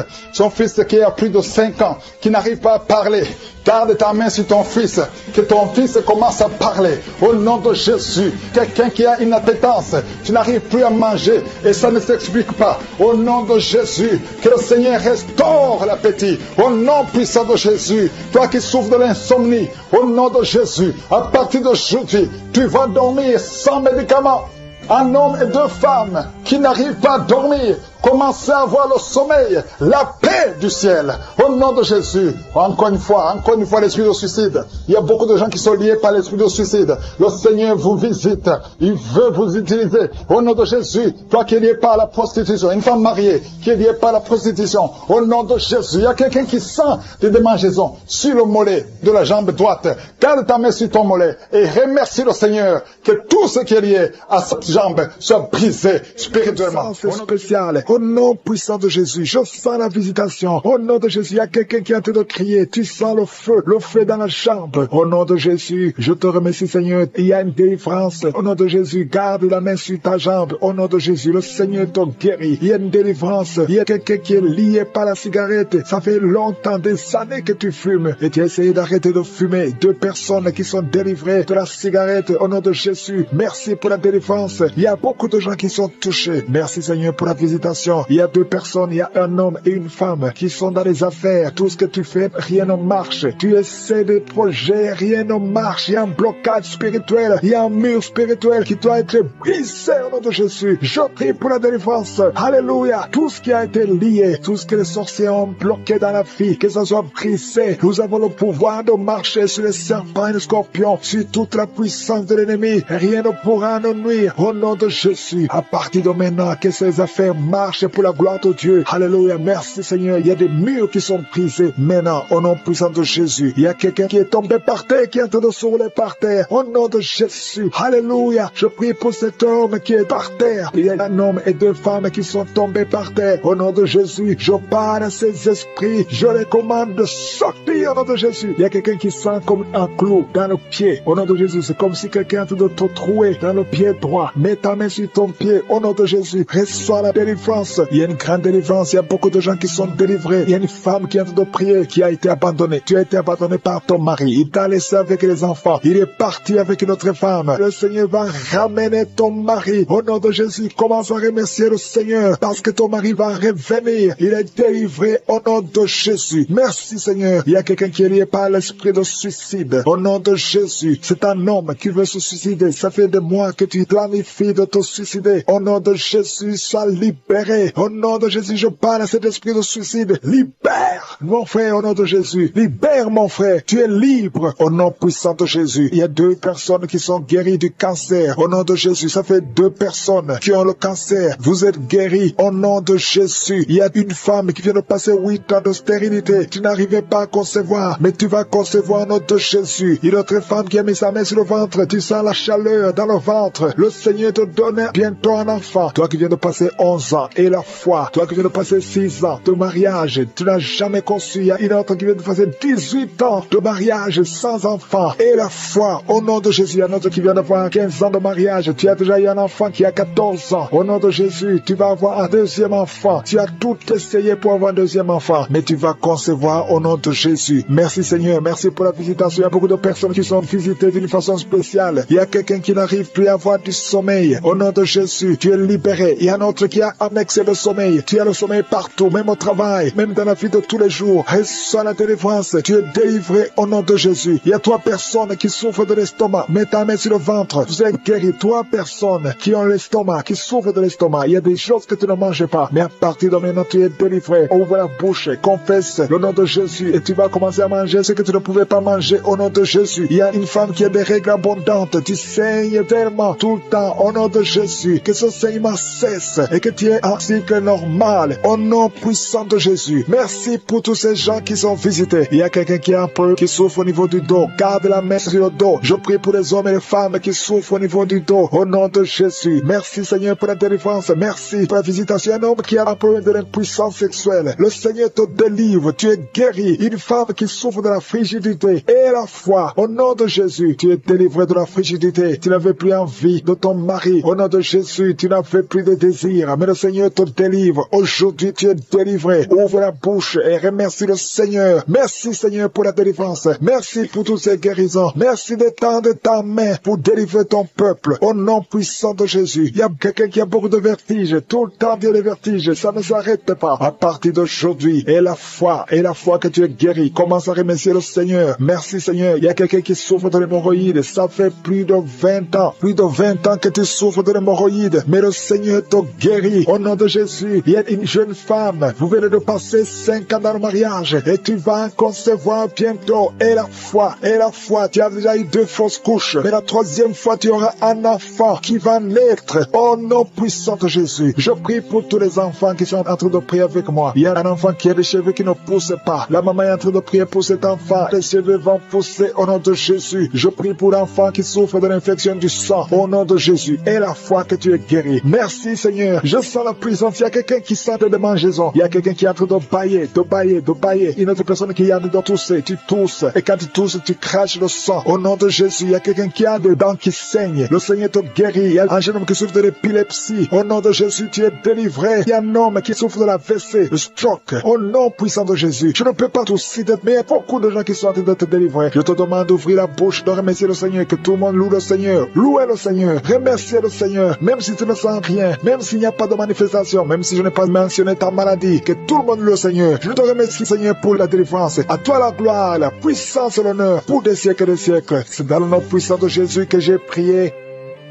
qui a plus de 5 ans, qui n'arrive pas à parler. Garde ta main sur ton fils, que ton fils commence à parler. Au nom de Jésus, quelqu'un qui a une appétence, tu n'arrives plus à manger et ça ne s'explique pas. Au nom de Jésus, que le Seigneur restaure l'appétit. Au nom puissant de Jésus, toi qui souffres de l'insomnie, au nom de Jésus, à partir d'aujourd'hui, tu vas dormir sans médicaments. Un homme et deux femmes qui n'arrivent pas à dormir, commencez à avoir le sommeil, la paix du ciel, au nom de Jésus. Encore une fois, l'esprit de suicide. Il y a beaucoup de gens qui sont liés par l'esprit de suicide. Le Seigneur vous visite, il veut vous utiliser, au nom de Jésus. Toi qui es lié par la prostitution, une femme mariée qui est liée par la prostitution, au nom de Jésus. Il y a quelqu'un qui sent des démangeaisons sur le mollet de la jambe droite. Garde ta main sur ton mollet et remercie le Seigneur que tout ce qui est lié à cette jambe soit brisé spirituellement. C'est spécial. Au nom puissant de Jésus, je sens la visitation. Au nom de Jésus, il y a quelqu'un qui est en train de crier. Tu sens le feu dans la chambre. Au nom de Jésus, je te remercie Seigneur. Il y a une délivrance. Au nom de Jésus, garde la main sur ta jambe. Au nom de Jésus, le Seigneur te guérit. Il y a une délivrance. Il y a quelqu'un qui est lié par la cigarette. Ça fait longtemps, des années que tu fumes. Et tu as essayé d'arrêter de fumer. 2 personnes qui sont délivrées de la cigarette. Au nom de Jésus, merci pour la délivrance. délivrance. Il y a beaucoup de gens qui sont touchés. Merci Seigneur pour la visitation. Il y a 2 personnes, il y a un homme et une femme qui sont dans les affaires. Tout ce que tu fais, rien ne marche. Tu essaies des projets, rien ne marche. Il y a un blocage spirituel. Il y a un mur spirituel qui doit être brisé au nom de Jésus. Je prie pour la délivrance. Alléluia. Tout ce qui a été lié, tout ce que les sorciers ont bloqué dans la vie, que ça soit brisé. Nous avons le pouvoir de marcher sur les serpents et les scorpions, sur toute la puissance de l'ennemi. Rien ne pourra nous nuire. Au nom de Jésus, à partir de maintenant, que ces affaires marchent pour la gloire de Dieu. Alléluia. Merci Seigneur. Il y a des murs qui sont brisés maintenant au nom puissant de Jésus. Il y a quelqu'un qui est tombé par terre, qui est en train de s'enrouler par terre. Au nom de Jésus. Alléluia. Je prie pour cet homme qui est par terre. Il y a un homme et 2 femmes qui sont tombés par terre. Au nom de Jésus, je parle à ces esprits. Je les commande de sortir au nom de Jésus. Il y a quelqu'un qui sent comme un clou dans le pied. Au nom de Jésus, c'est comme si quelqu'un est en train de te trouer dans le pied droit. Mets ta main sur ton pied. Au nom de Jésus, reçois la délivrance. Il y a une grande délivrance. Il y a beaucoup de gens qui sont délivrés. Il y a une femme qui est en train de prier, qui a été abandonnée. Tu as été abandonné par ton mari. Il t'a laissé avec les enfants. Il est parti avec une autre femme. Le Seigneur va ramener ton mari. Au nom de Jésus, commence à remercier le Seigneur parce que ton mari va revenir. Il est délivré au nom de Jésus. Merci Seigneur. Il y a quelqu'un qui est lié par l'esprit de suicide. Au nom de Jésus, c'est un homme qui veut se suicider. Ça fait des mois que tu planifies de te suicider. Au nom de Jésus, sois libéré. Au nom de Jésus, je parle à cet esprit de suicide. Libère mon frère au nom de Jésus. Libère mon frère. Tu es libre au nom puissant de Jésus. Il y a 2 personnes qui sont guéries du cancer. Au nom de Jésus, ça fait 2 personnes qui ont le cancer. Vous êtes guéris au nom de Jésus. Il y a une femme qui vient de passer 8 ans de stérilité. Tu n'arrivais pas à concevoir, mais tu vas concevoir au nom de Jésus. Il y a une autre femme qui a mis sa main sur le ventre. Tu sens la chaleur dans le ventre. Le Seigneur te donne bientôt un enfant. Toi qui viens de passer 11 ans et la foi. Toi qui viens de passer 6 ans de mariage. Tu n'as jamais conçu. Il y a une autre qui vient de passer 18 ans de mariage sans enfant. Et la foi au nom de Jésus. Il y a un autre qui vient d'avoir 15 ans de mariage. Tu as déjà eu un enfant qui a 14 ans. Au nom de Jésus, tu vas avoir un 2e enfant. Tu as tout essayé pour avoir un 2e enfant. Mais tu vas concevoir au nom de Jésus. Merci Seigneur. Merci pour la visitation. Il y a beaucoup de personnes qui sont visitées d'une façon spéciale. Il y a quelqu'un qui n'arrive plus à avoir du sommeil. Au nom de Jésus, tu es libéré. Il y a un autre qui a annexé le sommeil. Tu as le sommeil partout, même au travail, même dans la vie de tous les jours. Reçois la délivrance. Tu es délivré au nom de Jésus. Il y a 3 personnes qui souffrent de l'estomac. Mets ta main sur le ventre. Vous êtes guéris. 3 personnes qui ont l'estomac, qui souffrent de l'estomac. Il y a des choses que tu ne manges pas. Mais à partir de maintenant, tu es délivré. Ouvre la bouche, confesse le nom de Jésus et tu vas commencer à manger ce que tu ne pouvais pas manger au nom de Jésus. Il y a une femme qui a des règles abondantes. Tu saignes tellement tout le temps au nom de Jésus. Que ce saignement cesse et que tu aies un cycle normal au nom puissant de Jésus. Merci pour tous ces gens qui sont visités. Il y a quelqu'un qui a un peu, qui souffre au niveau du dos. Garde la main sur le dos. Je prie pour les hommes et les femmes qui souffrent au niveau du dos au nom de Jésus. Merci Seigneur pour la délivrance. Merci pour la visitation. Un homme qui a un problème de l'impuissance sexuelle. Le Seigneur te délivre. Tu es guéri. Une femme qui souffre de la frigidité et la foi. Au nom de Jésus, tu es délivré de la frigidité. Tu n'avais plus envie de ton mari. Au nom de Jésus, tu n'avais plus de désir. Mais le Seigneur te délivre. Aujourd'hui, tu es délivré. Ouvre la bouche et remercie le Seigneur. Merci Seigneur pour la délivrance. Merci pour toutes ces guérisons. Merci d'étendre ta main pour délivrer ton peuple. Au nom puissant de Jésus. Il y a quelqu'un qui a beaucoup de vertiges. Tout le temps, il y a des vertiges. Ça ne s'arrête pas. À partir d'aujourd'hui, et la foi que tu es guéri. Commence à remercier le Seigneur. Merci Seigneur. Il y a quelqu'un qui souffre de l'hémorroïde. Ça fait plus de 20 ans. Plus de 20 ans que tu souffres de l'hémorroïde. Mais le Seigneur te guérit. Au nom de Jésus, il y a une jeune femme. Vous venez de passer 5 ans dans le mariage. Et tu vas concevoir bientôt. Et la foi. Tu as déjà eu 2 fausses couches. Mais la 3e fois, tu auras un enfant qui va naître. Au nom puissant de Jésus. Je prie pour tous les enfants qui sont en train de prier avec moi. Il y a un enfant qui a des cheveux qui ne poussent pas. La maman est en train de prier pour cet enfant. Les cheveux vont pousser au nom de Jésus. Je prie pour l'enfant qui souffre de l'infection du sang. Au nom de Jésus. Et la foi que tu es guéri. Merci Seigneur. Je sens la puissance. Il y a quelqu'un qui sent de démangeaison. Il y a quelqu'un qui est en train de bailler. Une autre personne qui est en train de tousser. Tu tousses. Et quand tu tousses, tu craches le sang. Au nom de Jésus. Il y a quelqu'un qui a des dents qui saignent. Le Seigneur te guérit. Il y a un jeune homme qui souffre de l'épilepsie. Au nom de Jésus, tu es délivré. Il y a un homme qui souffre de la WC, le stroke. Au nom puissant de Jésus. Je ne peux pas tout citer, mais il y a beaucoup de gens qui sont en train de te délivrer. Je te demande d'ouvrir la bouche, de remercier le Seigneur, que tout le monde loue le Seigneur. Louez le Seigneur. Remerciez Merci le Seigneur. Même si tu ne sens rien, même s'il n'y a pas de manifestation, même si je n'ai pas mentionné ta maladie, que tout le monde le Seigneur. Je te remercie Seigneur pour la délivrance. À toi la gloire, la puissance et l'honneur pour des siècles et des siècles. C'est dans le nom puissant de Jésus que j'ai prié.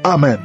Amen.